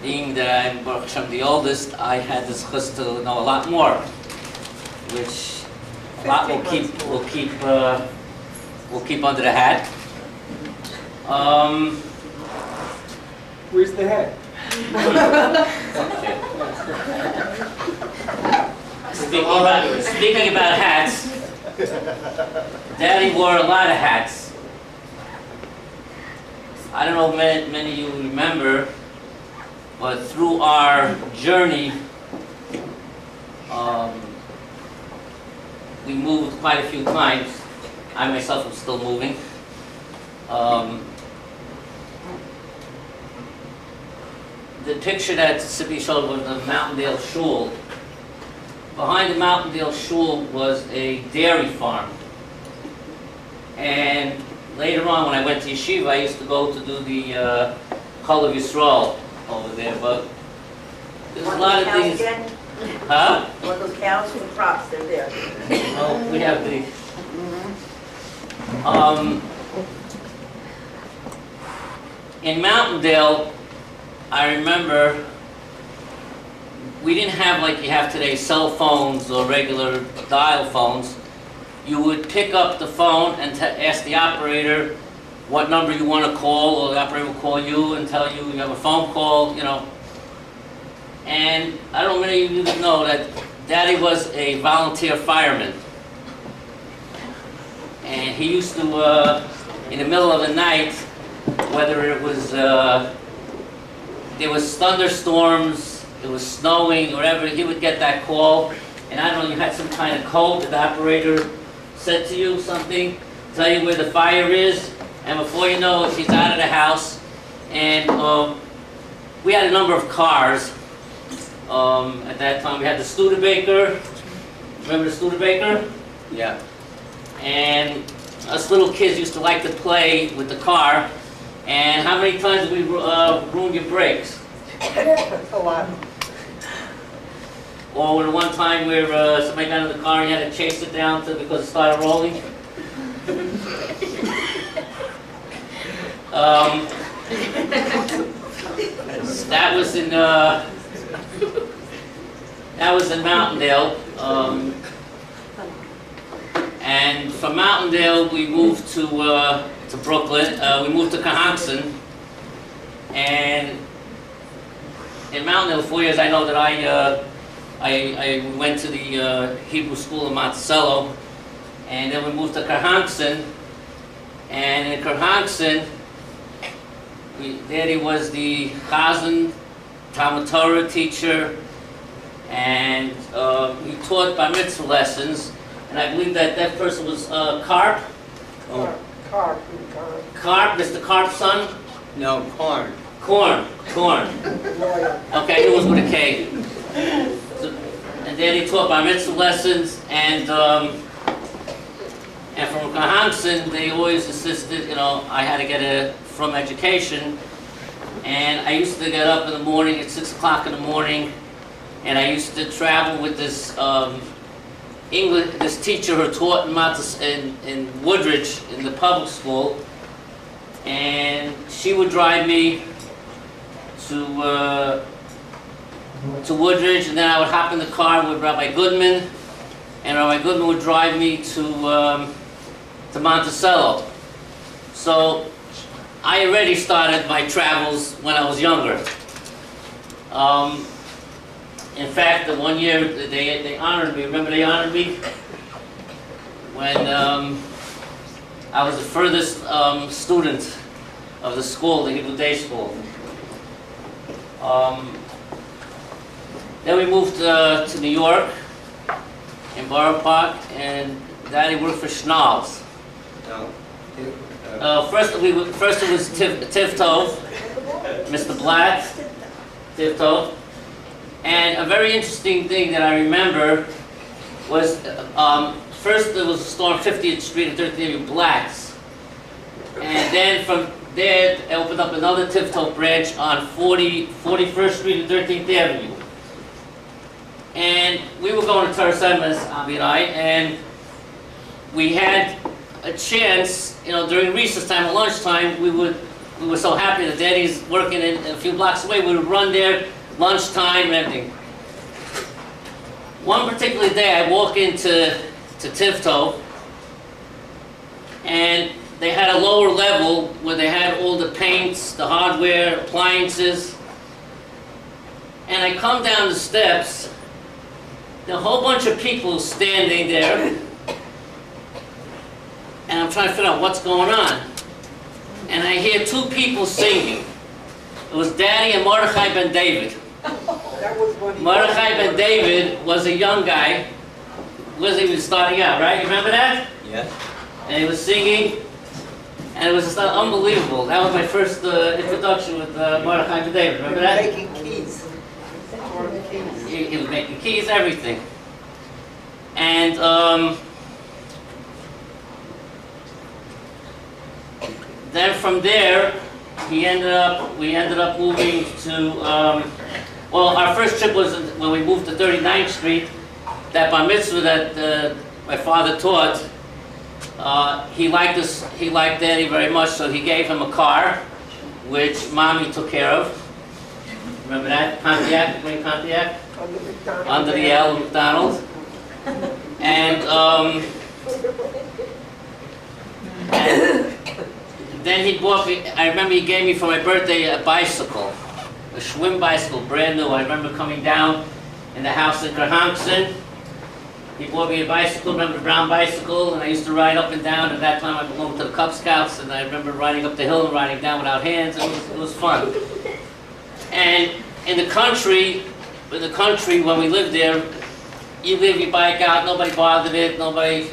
R: Being that I'm Baruch Hashem the oldest, I had this chus to know a lot more, which a lot we'll keep under the hat.
C: Where's the hat?
R: Speaking about hats, Daddy wore a lot of hats. I don't know if many of you remember, but through our journey, we moved quite a few times. I myself am still moving. The picture that Sippy showed was the Mountaindale Shul. Behind the Mountaindale Shul was a dairy farm. And later on, when I went to yeshiva, I used to go to do the Kol of Yisrael over there. But there's a lot of things. Huh?
L: One of those cows with crops, they're there.
R: Oh, we have the. In Mountaindale, I remember we didn't have like you have today cell phones or regular dial phones. You would pick up the phone and ask the operator what number you want to call, or the operator will call you and tell you you have a phone call, you know. And I don't know many of you know that Daddy was a volunteer fireman. And he used to, in the middle of the night, whether it was, there was thunderstorms, it was snowing, whatever, he would get that call. And I don't know, you had some kind of code that the operator said to you something, tell you where the fire is, and before you know it, he's out of the house. And we had a number of cars. At that time, we had the Studebaker. Remember the Studebaker? Yeah. And us little kids used to like to play with the car. And how many times did we ruin your brakes?
D: A lot.
R: Or the one time where somebody got in the car and you had to chase it down because it started rolling? That was in Mountaindale. And from Mountaindale, we moved to Brooklyn. We moved to Cahockson. And in Mountaindale, 4 years, I know that I went to the Hebrew school in Monticello. And then we moved to Cahockson. And in Cahockson, Daddy was the Chazan, Talmud Torah teacher, and he taught bar mitzvah lessons. And I believe that that person was Carp. Oh.
D: Carp.
R: Mr. Carp's son?
N: No, Corn.
R: Corn. Okay, it was with a K. So, and then he taught bar mitzvah lessons, and from Cahockson, they always insisted, you know, I had to get a from education. And I used to get up in the morning at 6 o'clock in the morning, and I used to travel with this English, this teacher who taught in Woodridge in the public school, and she would drive me to Woodridge, and then I would hop in the car with Rabbi Goodman, and Rabbi Goodman would drive me to Monticello. So I already started my travels when I was younger. In fact, the one year they honored me. Remember they honored me? When I was the furthest student of the school, the Hebrew Day School. Then we moved to New York, in Borough Park, and Daddy worked for Schnall's. First it was Tiv Tov, Mr. Blatt, Tiv Tov. And a very interesting thing that I remember was, first there was a store on 50th Street and 13th Avenue, Blatt's. And then from there, I opened up another Tiv Tov branch on 41st Street and 13th Avenue. And we were going to Torah Semis, Avi and I, and we had a chance, you know, during recess time at lunchtime, we were so happy that Daddy's working in a few blocks away. We would run there, lunchtime and everything. One particular day, I walk into Tiv Tov, and they had a lower level where they had all the paints, the hardware, appliances. And I come down the steps, There are a whole bunch of people standing there, and I'm trying to figure out what's going on. And I hear two people singing. It was Daddy and Mordechai ben David. Mordechai ben David was a young guy, wasn't even starting out, right? You remember that?
S: Yeah.
R: And he was singing, and it was just unbelievable. That was my first introduction with Mordechai ben David. Remember that?
D: Making keys.
R: He was making keys, everything. And then from there, we ended up moving to, well, our first trip was when we moved to 39th Street. That bar mitzvah that my father taught, he liked Daddy very much, so he gave him a car, which Mommy took care of. Remember that? Pontiac, green Pontiac? Under the L, McDonald's. And then he bought me, I remember he gave me for my birthday a bicycle, a Schwinn bicycle, brand new. I remember coming down in the house in Kerhankson. He bought me a bicycle, remember the brown bicycle, and I used to ride up and down. At that time I belonged to the Cub Scouts, and I remember riding up the hill and riding down without hands. It was fun. And in the country when we lived there, you leave your bike out, nobody bothered it, nobody,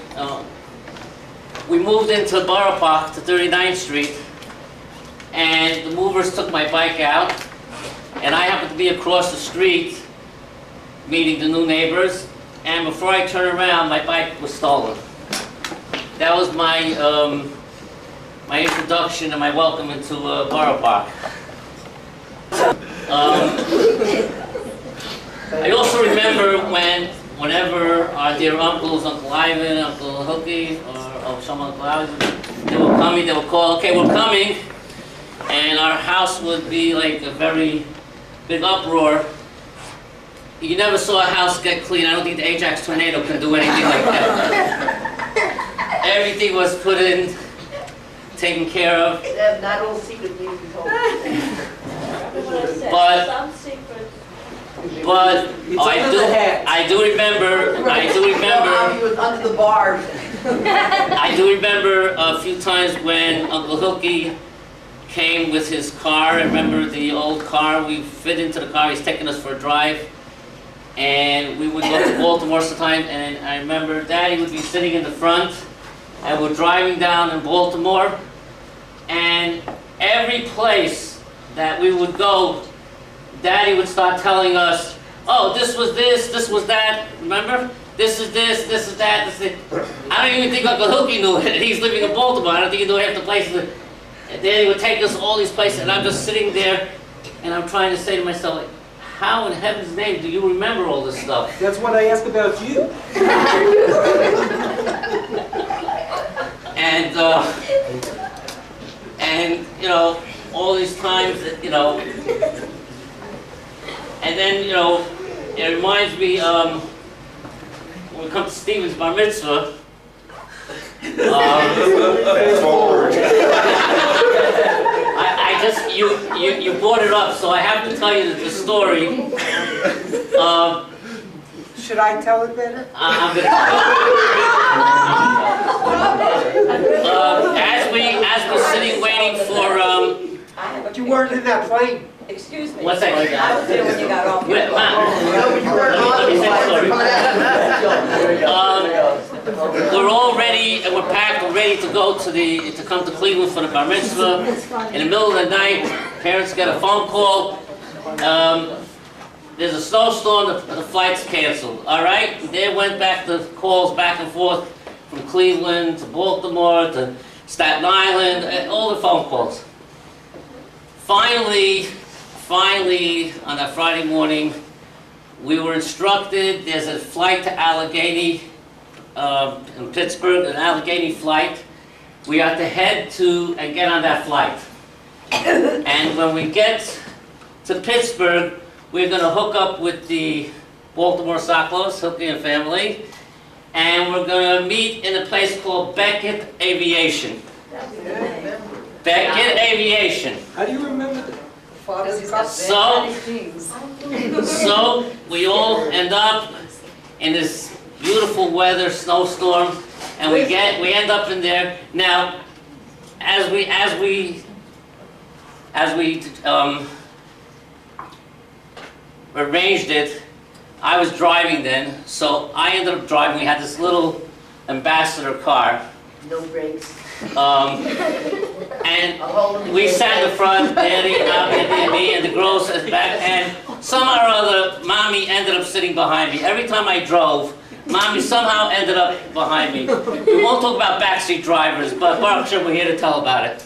R: we moved into Borough Park to 39th Street, and the movers took my bike out, and I happened to be across the street meeting the new neighbors, and before I turned around, my bike was stolen. That was my my introduction and my welcome into Borough Park. I also remember whenever our dear uncles, Uncle Ivan, Uncle Hookie, or some Uncle Ivan, they were coming, they would call, okay, we're coming, and our house would be like a very big uproar. You never saw a house get clean. I don't think the Ajax tornado could do anything like that. Everything was put in, taken care of.
D: Not all secret meetings.
R: But I do remember.
D: Under the bars.
R: I do remember a few times when Uncle Hookie came with his car. I remember the old car. We fit into the car. He's taking us for a drive. And we would go to Baltimore sometime, and I remember Daddy would be sitting in the front, and we're driving down in Baltimore, and every place that we would go, Daddy would start telling us, oh, this was this was that, remember? This is this is that, this is... I don't even think Uncle Hookie knew it. He's living in Baltimore. I don't think he knew half the places. And Daddy would take us all these places, and I'm just sitting there, and I'm trying to say to myself, like, how in heaven's name do you remember all this stuff?
C: That's what I asked about you.
R: And you know, all these times that, you know, and then, you know, it reminds me, when we come to Stephen's bar mitzvah, you brought it up, so I have to tell you the story.
D: Should I tell it better?
R: I'm gonna as we're sitting waiting for
D: But you weren't in that plane.
L: Excuse me.
R: What's that?
L: I was there when you got off.
R: Wait, we're all ready and we're packed. We're ready to go to come to Cleveland for the bar mitzvah. In the middle of the night, parents get a phone call. There's a snowstorm. The flight's canceled. All right. They went back to calls back and forth from Cleveland to Baltimore to Staten Island. All the phone calls. Finally, on that Friday morning, we were instructed there's a flight to Allegheny in Pittsburgh, an Allegheny flight. We are to head to and get on that flight. And when we get to Pittsburgh, we're going to hook up with the Baltimore Soklos, Hookie and family, and we're going to meet in a place called Beckett Aviation. Beckett Aviation.
C: How do you remember that?
R: So we all end up in this beautiful weather, snowstorm, and we end up in there. Now, as we arranged it, I was driving then, so I ended up driving. We had this little ambassador car.
L: No brakes.
R: And we sat in the front, Daddy, and me, and the girls at the back, and somehow or other, Mommy ended up sitting behind me. Every time I drove, Mommy somehow ended up behind me. We won't talk about backseat drivers, but Baruch Hashem, we're here to tell about it.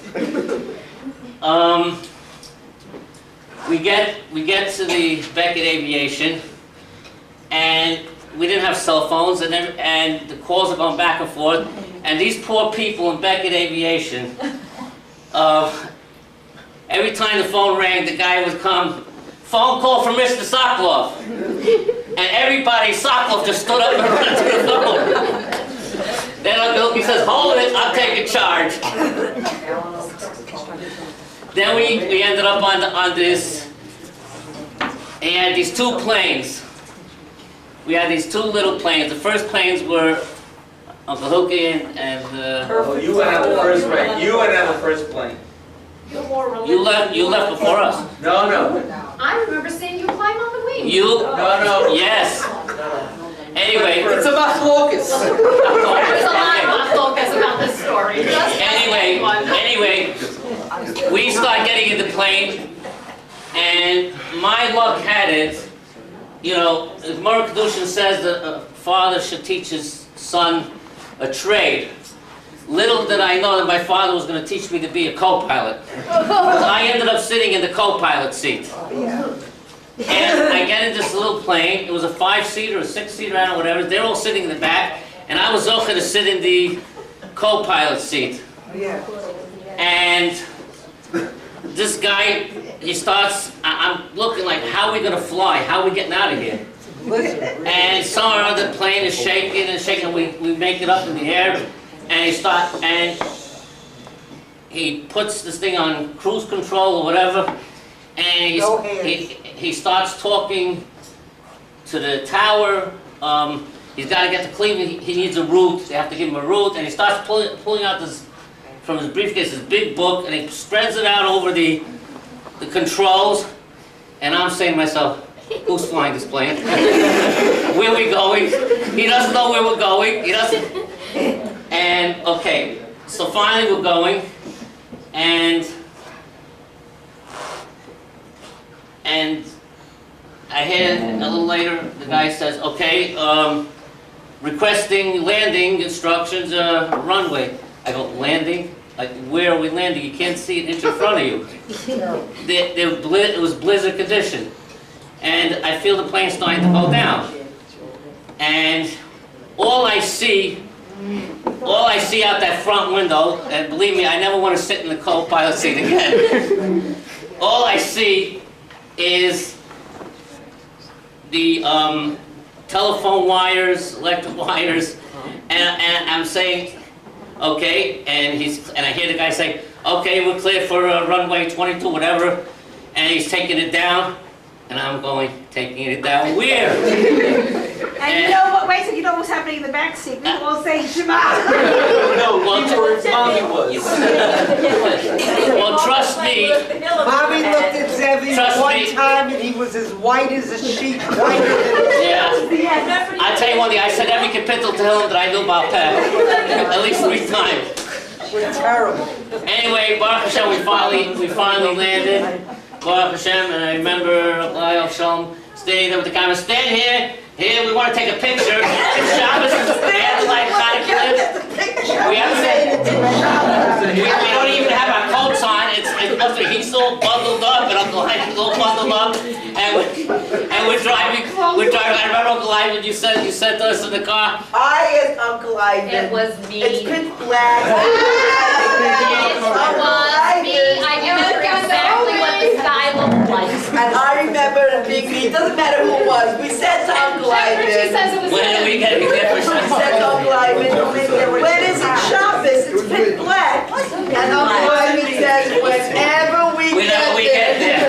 R: We get to the Beckett Aviation, and we didn't have cell phones, and the calls are going back and forth. And these poor people in Beckett Aviation, every time the phone rang, the guy would come, phone call from Mr. Sokoloff. And everybody, Sokoloff just stood up and ran to the phone. Then Uncle Hilke says, hold it, I'll take a charge. Then we ended up on this, and had these two planes. We had these two little planes. The first planes were Uncle Hilke and
S: oh, you went on the first plane. You went on the first plane.
R: You left before us.
S: No.
B: I remember seeing you climb on the wing.
S: No.
R: Yes. Anyway.
D: It's about focus.
B: There's a lot of focus about this story.
R: Anyway, we start getting in the plane, and my luck had it, you know, as Mor Kedushin says that a father should teach his son a trade. Little did I know that my father was going to teach me to be a co-pilot. I ended up sitting in the co-pilot seat. And I get in this little plane. It was a 5-seater, a 6-seater, I don't know, whatever. They're all sitting in the back, and I was okay to sit in the co-pilot seat. And this guy, he starts, I'm looking like, how are we going to fly? How are we getting out of here? And somewhere on the plane is shaking and shaking. We make it up in the air, and he puts this thing on cruise control or whatever, and he starts talking to the tower. He's got to get to Cleveland. He needs a route. They have to give him a route, and he starts pulling out this from his briefcase, this big book, and he spreads it out over the controls. And I'm saying to myself, who's flying this plane? Where are we going? He doesn't know where we're going. He doesn't. And okay, so finally we're going, and I hear a little later the guy says, okay, requesting landing instructions, runway. I go, landing? Like, where are we landing? You can't see an inch in front of you. It was blizzard condition. And I feel the plane starting to go down. And all I see out that front window, and believe me, I never want to sit in the co-pilot seat again. All I see is the telephone wires, electric wires, and I'm saying, okay, and I hear the guy say, okay, we're clear for runway 22, whatever, and he's taking it down, and I'm going, taking it down where?
T: And you know what? Wait till you know what's happening in the back seat. We all say Shema.
C: No, you were where Mommy was.
R: Well, trust me.
D: Mommy looked at Zevi one time and he was as white as a sheet, whiter than
R: Yeah. I tell you one thing, I said every capital to him that I knew about Pat. At least 3 times.
D: We're terrible.
R: Anyway, Baruch Hashem, we finally landed. Baruch Hashem, and I remember Lyle Shalom standing there with the camera. Stand here. Here, we want to take a picture. It's Shabbos. We have to like Hanukkah. We don't even have our coats on. He's all bundled up, and Uncle Ivan's all bundled up, and we're driving. I remember Uncle Ivan, you said to us in the car.
L: I is Uncle Ivan.
B: It was me.
L: It's pitch black.
B: It was me. I remember exactly what the sky looked like.
L: And I remember being me. It doesn't matter who it was. We said to Uncle Ivan.
B: She says it was
R: when are we getting there?
L: We said to Uncle Ivan, when is it Shabbos? It's pitch black. And Uncle Ivan says, whenever we get there.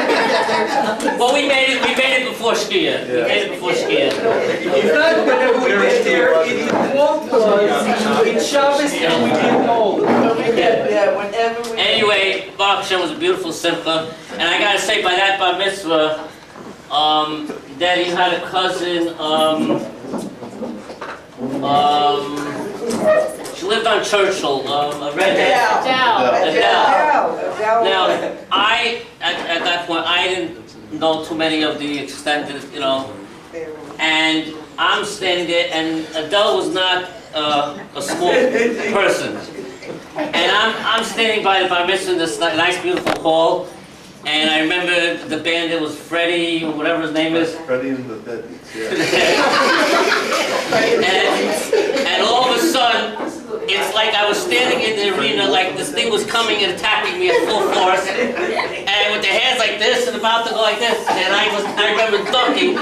R: Well, we made it before skiing. We did it before skiing.
C: It's not whenever we get there, it's called it's Shabbos and we get old.
L: Yeah, whenever we.
R: Anyway, Baruch Hashem was a beautiful simcha, and I gotta say, by that bar mitzvah, Daddy had a cousin. She lived on Churchill, a redhead. Adele. Now, at that point, I didn't know too many of the extended, you know, and I'm standing there, and Adele was not a small person. And I'm standing by the bar mitzvah in this nice, beautiful hall, and I remember the band, it was Freddie, or whatever his name is.
K: Freddie and the Deadbeats, yeah.
R: and all of a sudden, it's like I was standing in the arena, like this thing was coming and attacking me at full force, and with the hands like this and about to go like this, and I remember ducking,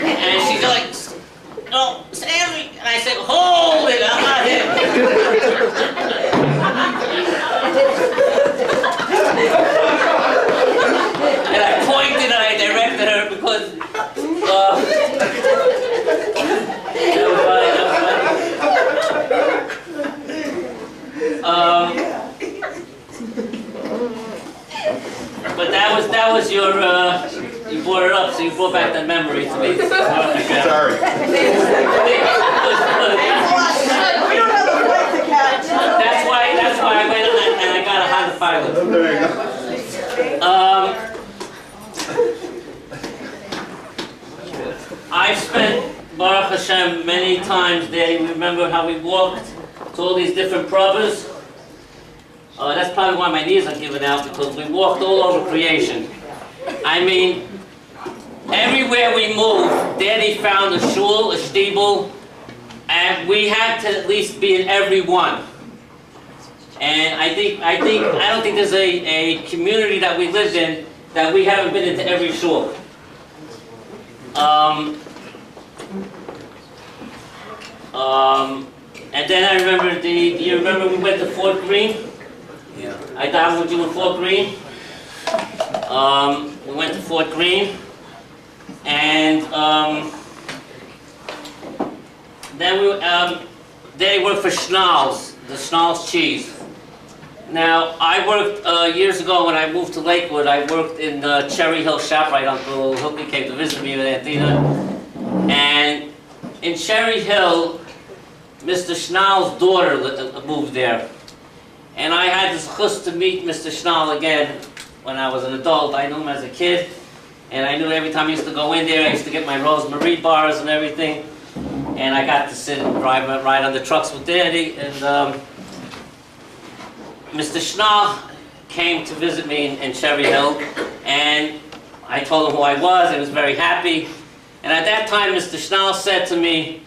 R: and she's like, "No, Sammy," and I said, "Hold it, I'm not him." And I pointed and I directed her because but that was your you brought it up, so you brought back that memory to me.
K: Sorry.
R: That's why I went and I got a high five.
K: There you go.
R: I've spent Baruch Hashem many times there. You remember how we walked to all these different brothers? That's probably why my knees are giving out, because we walked all over creation. I mean, everywhere we moved, Daddy found a shul, a shtibel, and we had to at least be in every one. And I don't think there's a community that we lived in that we haven't been into every shul. And then I remember do you remember we went to Fort Greene? Yeah. I davened with you in Fort Greene. We went to Fort Greene, and then they worked for Schnall's, the Schnall's cheese. Now, I worked years ago when I moved to Lakewood. I worked in Cherry Hill ShopRite. Uncle Hilke came to visit me with Athena, and in Cherry Hill, Mr. Schnall's daughter moved there. And I had this chus to meet Mr. Schnall again when I was an adult. I knew him as a kid, and I knew every time I used to go in there, I used to get my Rosemary bars and everything. And I got to sit and ride on the trucks with Daddy. And Mr. Schnall came to visit me in Cherry Hill, and I told him who I was. He was very happy. And at that time, Mr. Schnall said to me,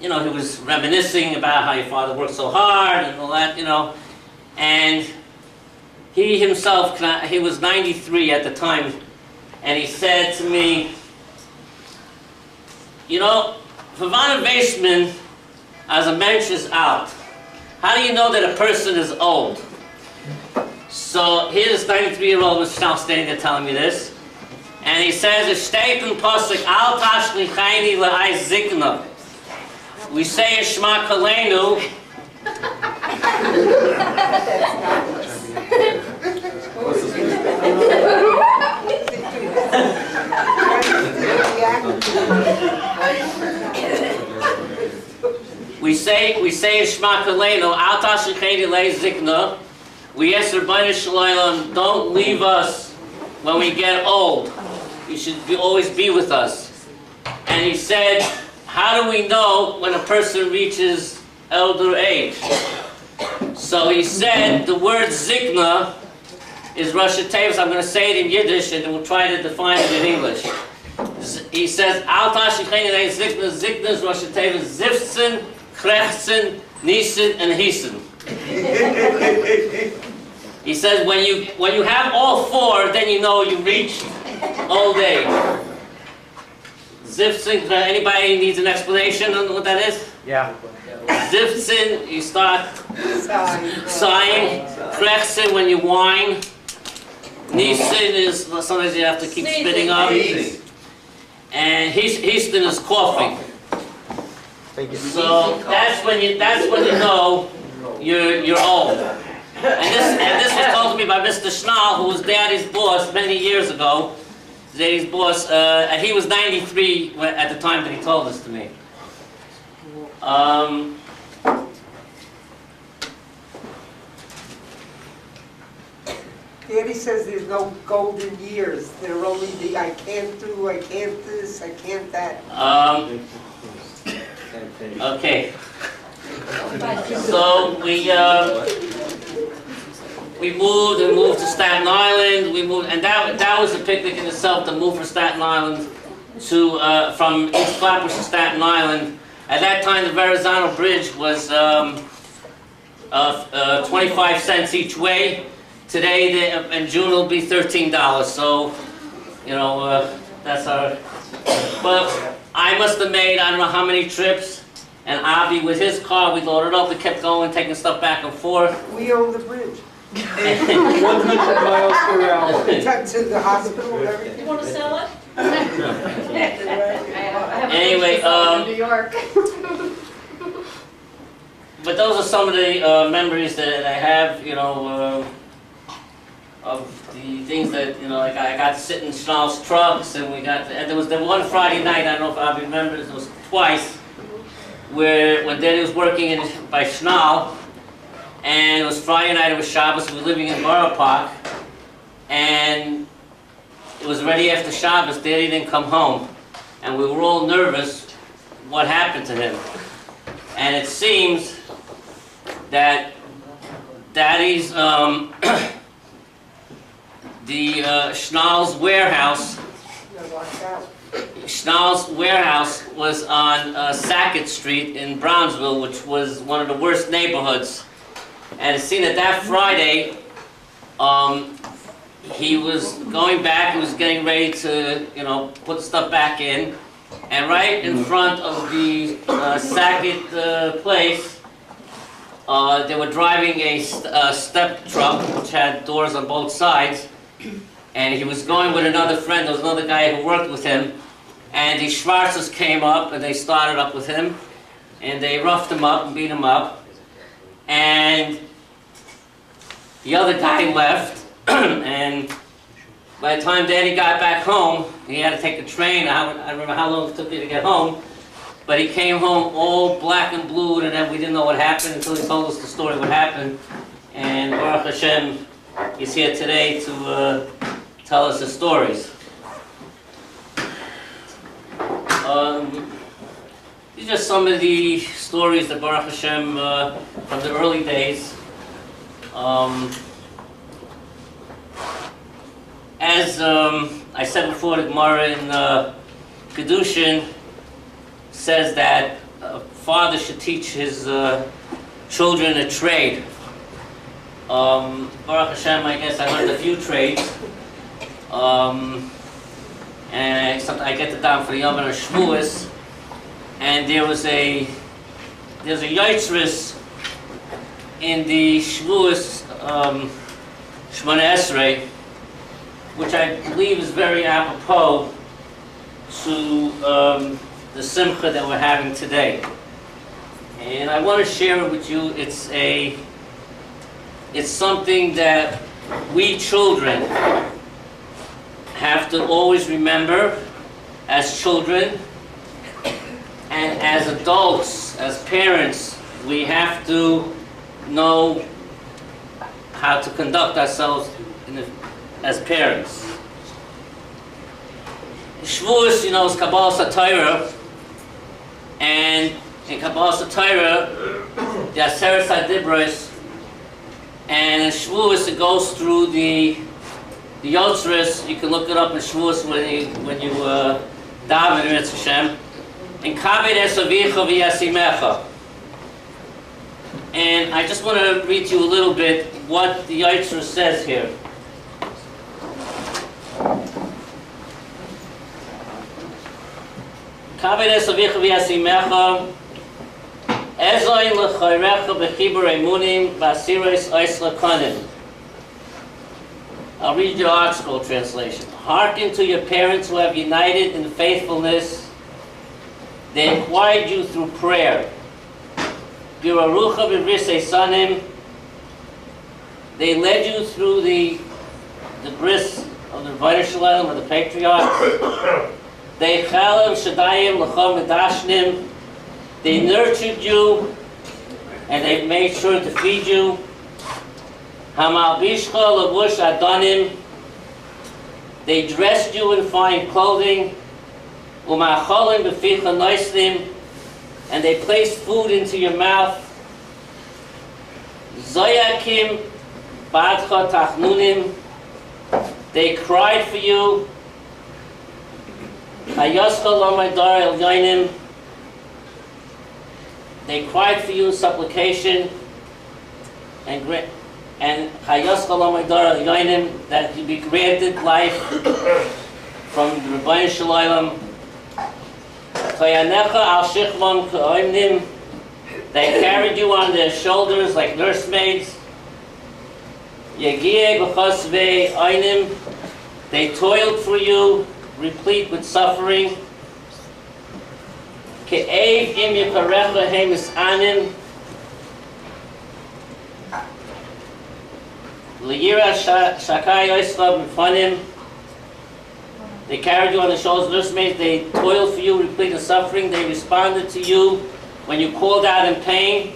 R: you know, he was reminiscing about how your father worked so hard and all that, you know. And he himself, he was 93 at the time, and he said to me, you know, Verwana Weissman, as a mensch is out. How do you know that a person is old? So here's this 93-year-old Mr. Schnall standing there telling me this. And he says, "Es steht in Pasuk, Al tashlichayni le'ai zikna." We say in Shema Kolenu. We say in Shema Kolenu, Al tashlichayni le'ai zikna. We ask Rabbeinu Shalom, don't leave us when we get old. You should always be with us. And he said, how do we know when a person reaches elder age? So he said the word zikna is Rosh Hashanah. I'm going to say it in Yiddish and we'll try to define it in English. He says, Al tashlichayni le'ai zikna. Zikna is Rosh Hashanah. Zifzen, Krechzen, Nisan, and Hisen. He says when you have all four, then you know you reached old age. Ziftzin, anybody needs an explanation on what that is?
A: Yeah.
R: Ziftzin, you start sighing. Krechzin, when you whine. Neeson is sometimes you have to keep spitting up. And Houston is coughing. So that's when you know you're old. And this was told to me by Mr. Schnall, who was Daddy's boss many years ago. Daddy's boss, and he was 93 at the time that he told this to me.
D: Daddy says there's no golden years. There are only the I can't do, I can't this, I can't that.
R: Okay. So we moved to Staten Island. We moved, and that was a picnic in itself to move from Staten Island to from East Flatbush to Staten Island. At that time, the Verrazano Bridge was 25 cents each way. Today, in June, it'll be $13. So, you know, that's our. But I must have made I don't know how many trips. And Avi, with his car, we loaded up, we kept going, taking stuff back and forth.
D: We own the bridge.
C: 100 miles per hour.
D: We got to the hospital and everything.
F: You want to sell it?
R: Anyway,
B: New York.
R: but those are some of the memories that I have, you know, of the things that, you know, like I got to sit in Schnall's trucks, and and there was the one Friday night, I don't know if Avi remembers, it was twice, where when Daddy was working by Schnall, and it was Friday night, it was Shabbos, we were living in Borough Park, and it was already after Shabbos, Daddy didn't come home, and we were all nervous what happened to him. And it seems that Daddy's, Schnall's warehouse was on Sackett Street in Brownsville, which was one of the worst neighborhoods. And it seemed that Friday, he was going back, he was getting ready to, you know, put stuff back in. And right in front of the Sackett place, they were driving a step truck, which had doors on both sides. And he was going with another friend, there was another guy who worked with him. And the Schwarzes came up and they started up with him. And they roughed him up and beat him up. And the other guy left. And by the time Daddy got back home, he had to take a train. I don't remember how long it took me to get home. But he came home all black and blue, and then we didn't know what happened until he told us the story what happened. And Baruch Hashem is here today to tell us the stories. These are some of the stories that Baruch Hashem from the early days. As I said before, the Gemara in Kedushin says that a father should teach his children a trade. Baruch Hashem, I guess I learned a few trades. And I get it down for the Yom and Shavuos. And there's a Yitzris in the Shavuos Shemona Esrei, which I believe is very apropos to the Simcha that we're having today. And I want to share it with you. It's something that we children have to always remember as children, and as adults, as parents, we have to know how to conduct ourselves as parents. Shavuos, you know, is Kabbalah Satira, and in Kabbalah Satira, the Aseret HaDibros, and in Shavuos it goes through the Yotzres. You can look it up in Shavuos when you daven in Hashem. In Kaved es avicha v'yasimecha. And I just want to read to you a little bit what the Yotzres says here. Kaved es avicha v'yasimecha. Ezoy l'chayrecha b'chibur emunim b'asiros ois l'konim. I'll read your Art Scroll translation. Hearken to your parents who have united in faithfulness. They acquired you through prayer. Birarucha b'brisei sanim. They led you through the bris of the Rebbeinu Shalom, of the patriarchs. They chalav shadayim l'chom medashnim. They nurtured you, and they made sure to feed you. Hamalbishcha lavush adonim. They dressed you in fine clothing. Umacholim b'ficha noisnim. And they placed food into your mouth. Zoyakim badcha tachnunim. They cried for you. Hayoscha lomaydar el yoinim. They cried for you in supplication. And hayoscha lomaydar el yoinim, that you be granted life from the Rebbeinu Shalom. Chayanecha al shichvam ka'oimnim. They carried you on their shoulders like nursemaids. Yegieh b'chosvei einim. They toiled for you, replete with suffering. Ke'ev im yikarecha hemis anim. L'yira shakai oischa b'fanim. They carried you on the shoulders, nursemaids. They toiled for you, replete with suffering. They responded to you when you called out in pain.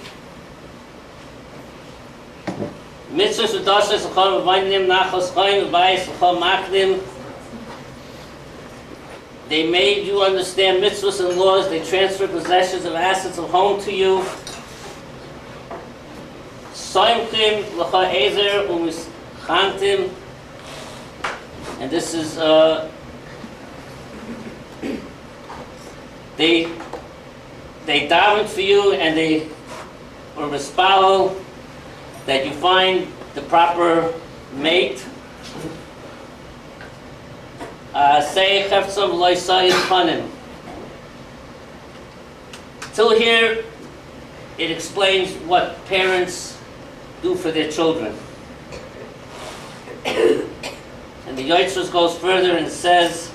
R: Mitzvahs v'dasas l'chol v'vaynim nachos choyim v'bayis l'chol makdim. They made you understand mitzvahs and laws. They transferred possessions and assets of home to you. Soimchim l'chol ezer u'mischantim. And this is they davened for you, and they were mispalel that you find the proper mate. Say cheftzam loisayis panim. Till here, it explains what parents do for their children. And the Yotzros goes further and says,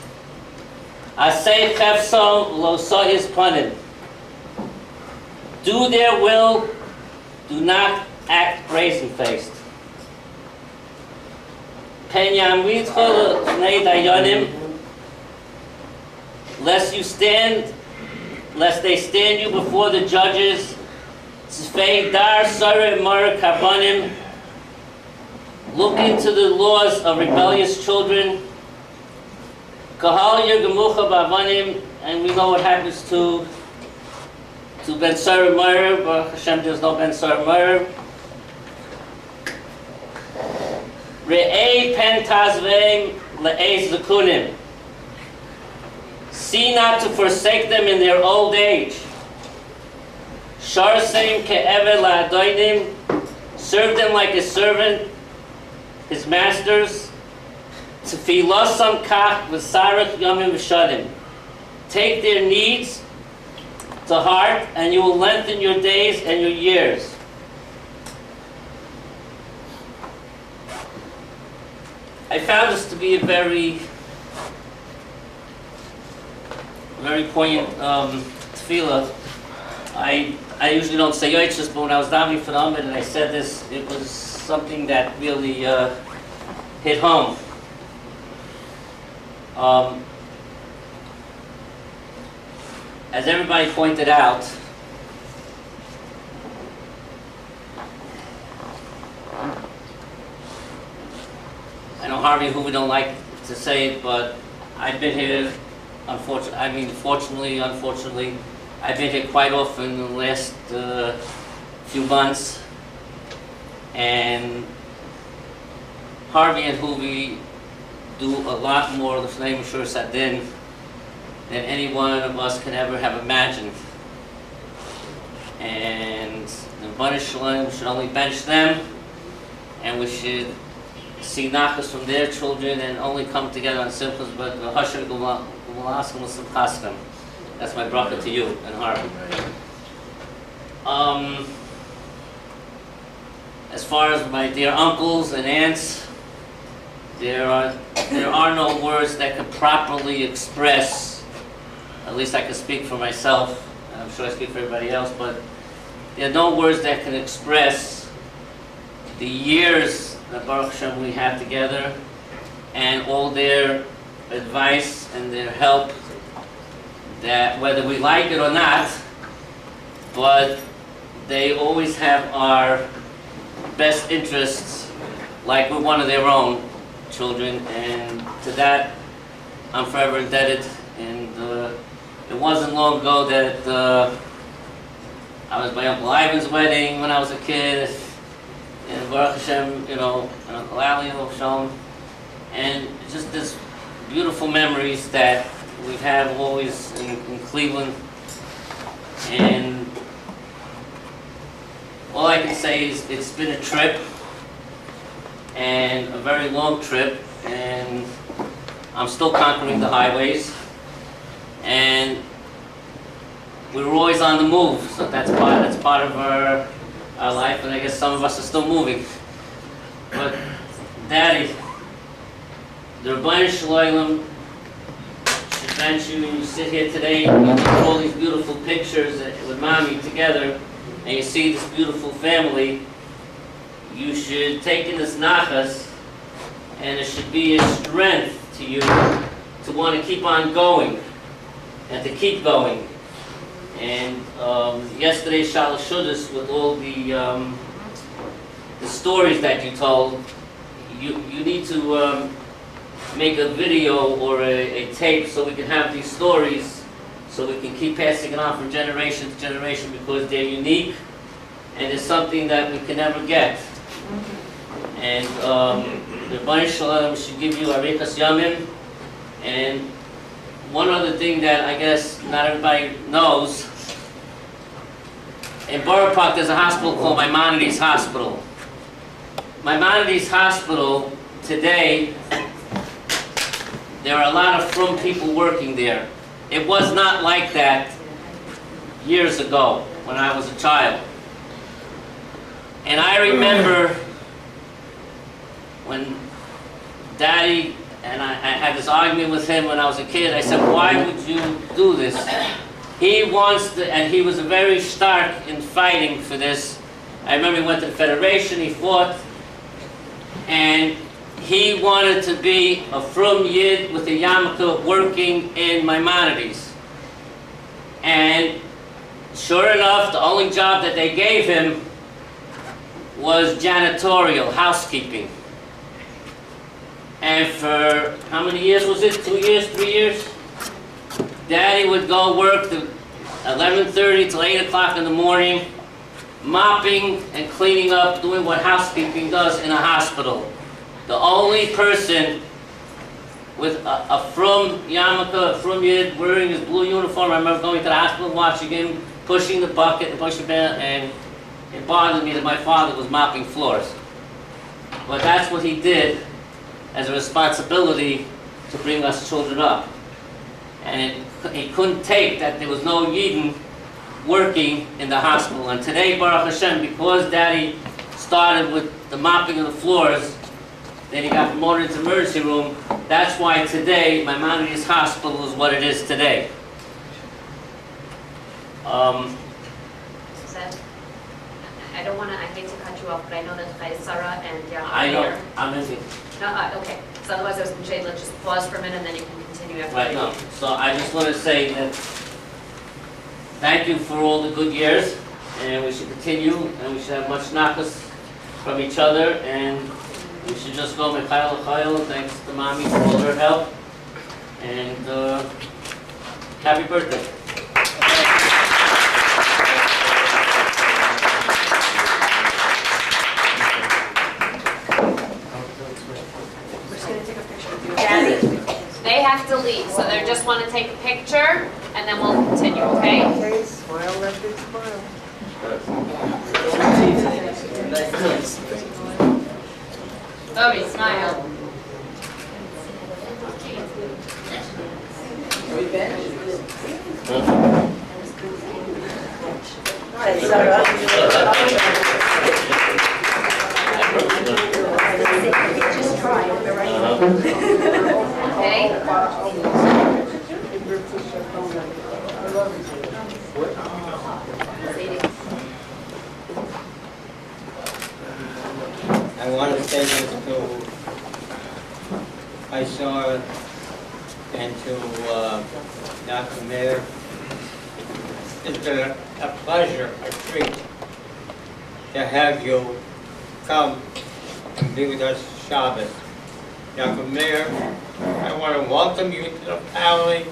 R: Asay cheftzam loisayis panim. Do their will, do not act brazen-faced. Pen yamritcha l'nei dayanim, lest they stand you before the judges. Tzvei dar sareh mar kabanim, look into the laws of rebellious children. Kahal yergemucha bavanim, and we know what happens to Ben Sarah Meir. Baruch Hashem, there's no Ben Sarah Meir. Re'ei pen tazveim le'ez zekunim. See not to forsake them in their old age. Sharseim ke'eved la'adoinim. Serve them like a servant, his masters. Tefilosam kach v'sarach yomim v'shadim. Take their needs to heart, and you will lengthen your days and your years. I found this to be a very poignant tefillah. I usually don't say yoitzes, but when I was davening for the Amid and I said this, it was something that really hit home. As everybody pointed out, I know Harvey Hoover don't like to say it, but I've been here, fortunately, unfortunately, I've been here quite often in the last few months, and Harvey and Hoover do a lot more of the Fnei Mishur Sadin than any one of us can ever have imagined. And the Rebbeinu Shalom should only bench them, and we should see nachas from their children and only come together on simchas, but Hashem Gumalaskim L'Simchaskim. That's my bracha to you and Harvey. As far as my dear uncles and aunts, there are no words that can properly express, at least I can speak for myself, and I'm sure I speak for everybody else, but there are no words that can express the years that Baruch Hashem we have together, and all their advice and their help, that whether we like it or not, but they always have our best interests like we're one of their own children, and to that I'm forever indebted. And it wasn't long ago that I was at my Uncle Ivan's wedding when I was a kid, and Baruch Hashem, you know, and Uncle Ali, Shalom, and just this beautiful memories that we have always in Cleveland. And all I can say is it's been a trip, and a very long trip, and I'm still conquering the highways, and we were always on the move, so that's part of our life, and I guess some of us are still moving. But Daddy, the Rebbeinu Shalom should bench you, and you sit here today, and you look at all these beautiful pictures with Mommy together, and you see this beautiful family. You should take in this nachas, and it should be a strength to you to want to keep on going, and to keep going. And yesterday's Shalosh Shudas, with all the stories that you told, you need to make a video or a tape so we can have these stories, so we can keep passing it on from generation to generation, because they're unique and it's something that we can never get. And the Rebbeinu Shalom should give you Arikas Yamim. And one other thing that I guess not everybody knows, in Borough Park there's a hospital called Maimonides Hospital. Maimonides Hospital today, there are a lot of frum people working there. It was not like that years ago when I was a child. And I remember when Daddy and I had this argument with him when I was a kid. I said, why would you do this? He wants to, and he was very stark in fighting for this. I remember he went to the Federation, he fought, and he wanted to be a frum yid with a yarmulke working in Maimonides. And sure enough, the only job that they gave him was janitorial, housekeeping. And for how many years was it? 2 years, 3 years? Daddy would go work to 11:30 till 8 o'clock in the morning, mopping and cleaning up, doing what housekeeping does in a hospital. The only person with a frum yarmulke, a frum yid, wearing his blue uniform. I remember going to the hospital, watching him, pushing the bucket, and pushing it, and it bothered me that my father was mopping floors. But that's what he did as a responsibility to bring us children up. And he couldn't take that there was no Yidden working in the hospital. And today, Baruch Hashem, because Daddy started with the mopping of the floors, then he got promoted into emergency room. That's why today, Maimonides Hospital is what it is today.
B: I don't want to, I hate to cut you off, but I know that Sarah and Yaakov
R: I know,
B: here.
R: I'm in it.
B: No, okay. So otherwise I was going to say, let's just pause for a minute and then you can continue after.
R: Right now. So I just want to say that thank you for all the good years, and we should continue, and we should have much nachas from each other, and we should just go Mechael L'Chael, thanks to Mommy for all her help, and happy birthday.
B: They have to leave, so they just want to take a picture, and then we'll continue, okay?
D: Okay, smile, let it smile.
B: Bobby, smile.
L: Hi, Sarah.
F: Just try it, right?
B: Okay?
U: I want to say this to Isara and to Dr. Mayor. It's been a pleasure, a treat to have you come and be with us Shabbos. Dr. Mayor, I want to welcome you to the family. You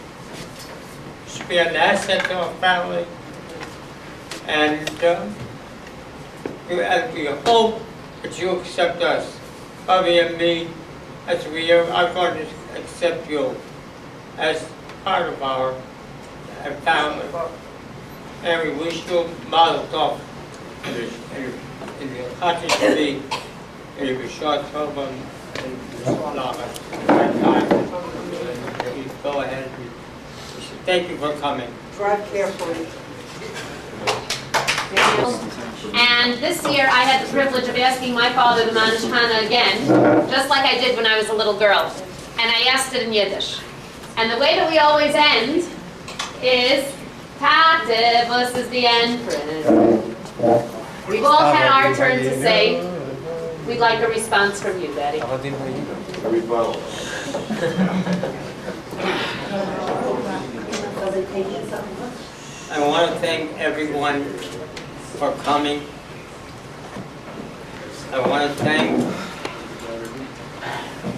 U: should be an asset to our family. And we hope that you accept us, Bobby and me, as we are going to accept you as part of our family. And we wish you mazel tov in the Chachis Shvi, in the B'Shar Tov, and go ahead. Thank you for coming.
D: Drive carefully.
B: And this year I had the privilege of asking my father the Ma'aner Shechina again, just like I did when I was a little girl. And I asked it in Yiddish. And the way that we always end is, Tate, was is the end. We've all had our turn to say, we'd like a response from you, Daddy.
U: I want to thank everyone for coming. I want to thank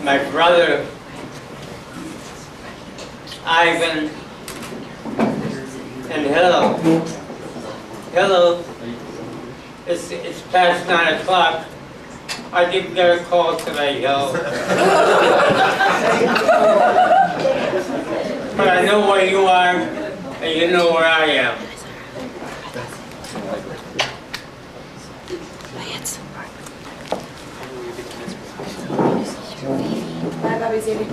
U: my brother, Ivan, and Hello. Hello, it's past 9 o'clock. I didn't get a call today, Hello. But I know where you are, and you know where I am.
F: Bye, Bobby Zaidi.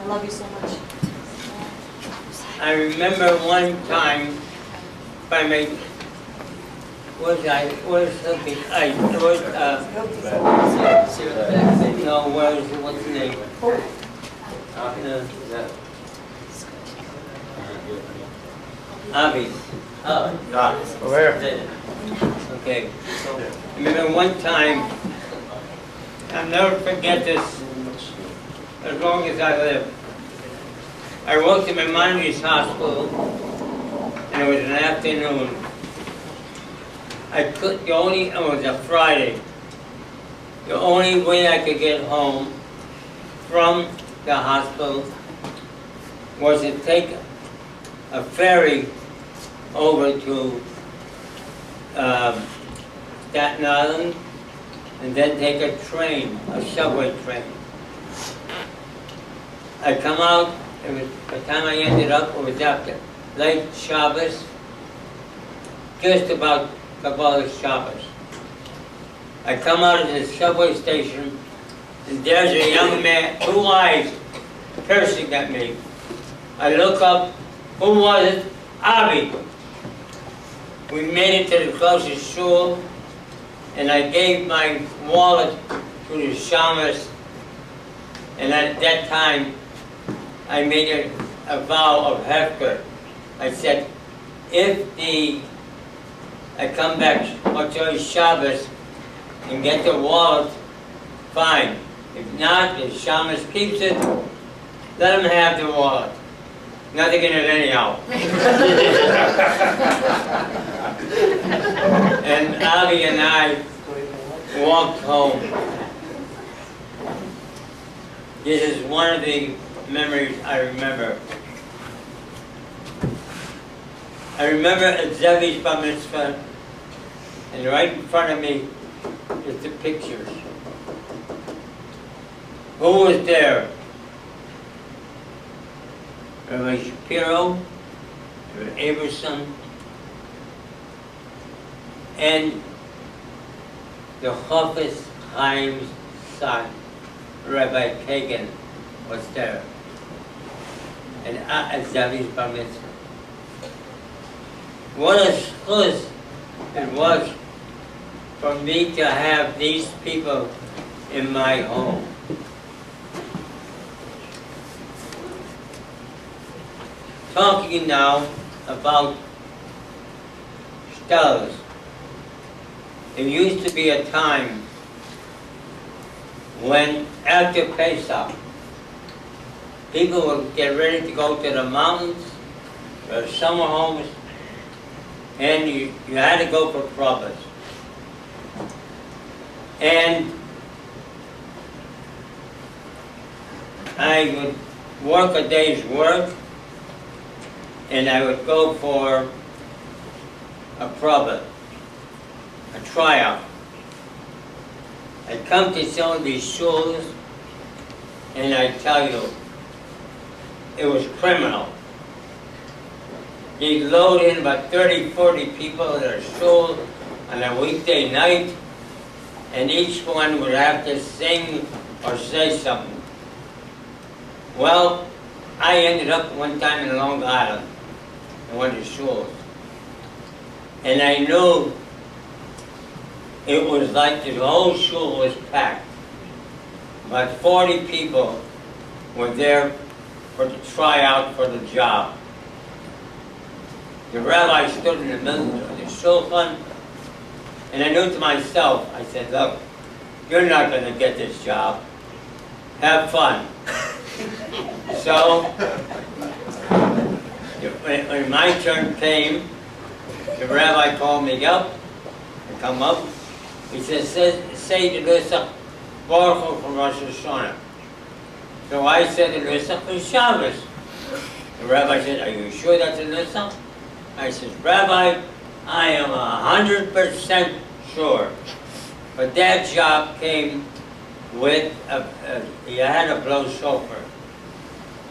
F: I love you so much.
U: I remember one time, if I may, what's the name? Avi.
N: Where?
U: Okay. I remember one time, I'll never forget this as long as I live. I worked in Maimonides Hospital, and it was an afternoon. It was a Friday. The only way I could get home from the hospital was to take a ferry over to Staten Island, and then take a train, a subway train. I come out, by the time I ended up, it was after late Shabbos, just about Kabbalah Shabbos. I come out of the subway station, and there's a young man, 2 eyes, cursing at me. I look up, who was it? Avi. We made it to the closest shul, and I gave my wallet to the shamus, and at that time, I made a vow of hefker. I said, if I come back Motzei Shabbos and get the wallet, fine. If not, if shamus keeps it, let him have the wallet. Nothing in it anyhow. And Ali and I walked home. This is one of the memories I remember. I remember at Zevi's bar mitzvah, and right in front of me is the pictures. Who was there? Rabbi Shapiro, Rabbi Aberson, and the Chofetz Chaim's son, Rabbi Kagan, was there. And at Zavi's bar mitzvah. What a schus it was for me to have these people in my home. talking now about Stellas. There used to be a time when after Pesach, people would get ready to go to the mountains, or summer homes, and you had to go for Prabhas. And I would work a day's work, and I would go for a Prabha, a tryout. I'd come to some of these shuls, and I tell you, it was criminal. He'd load in about 30, 40 people at a shul on a weekday night, and each one would have to sing or say something. Well, I ended up one time in Long Island, in one of the shuls, and I knew it was like the whole shul was packed. About 40 people were there for the tryout for the job. The rabbi stood in the middle of the shulchan, and I knew to myself, I said, look, you're not going to get this job. Have fun. So, when my turn came, the rabbi called me up, to come up. He said, say the Nusach Baruch Hu from Rosh Hashanah. So I said the Nusach for Shabbos. The rabbi said, are you sure that's a Nusach? I said, Rabbi, I am 100% sure. But that job came with, you had to blow shofar.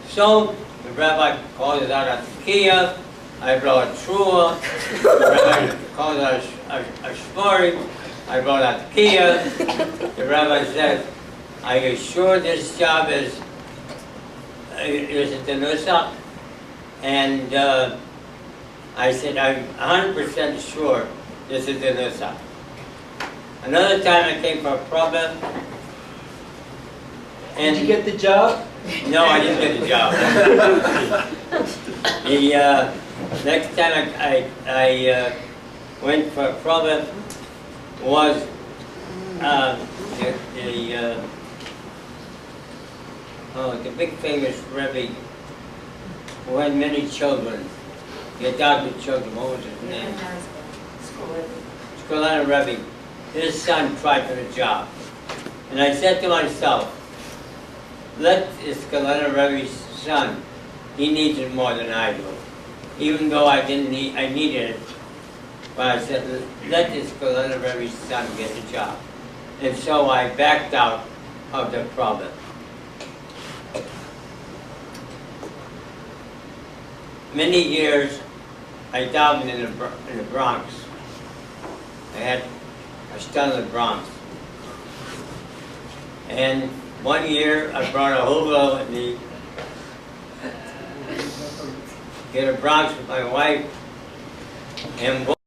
U: So the rabbi called it out a tekiah, I blow a trua, the rabbi called it out a shmori, I blow out tekiah. The rabbi said, are you sure this job is it the Nusach? And I said, I'm 100% sure this is the Nusach. Another time I came for a Prabha.
C: Did you get the job?
U: No, I didn't get the job. The next time I went for a Prabha was the big famous Rebbe who had many children. He adopted children. What was his name? Skolana Rebbe. His son tried for the job. And I said to myself, let Skolana Rebbe's son, he needs it more than I do. Even though I needed it. But I said, let Skolana Rebbe's son get the job. And so I backed out of the problem. Many years I davened in the Bronx. I studied in the Bronx. And one year I brought a hula in the Bronx with my wife, and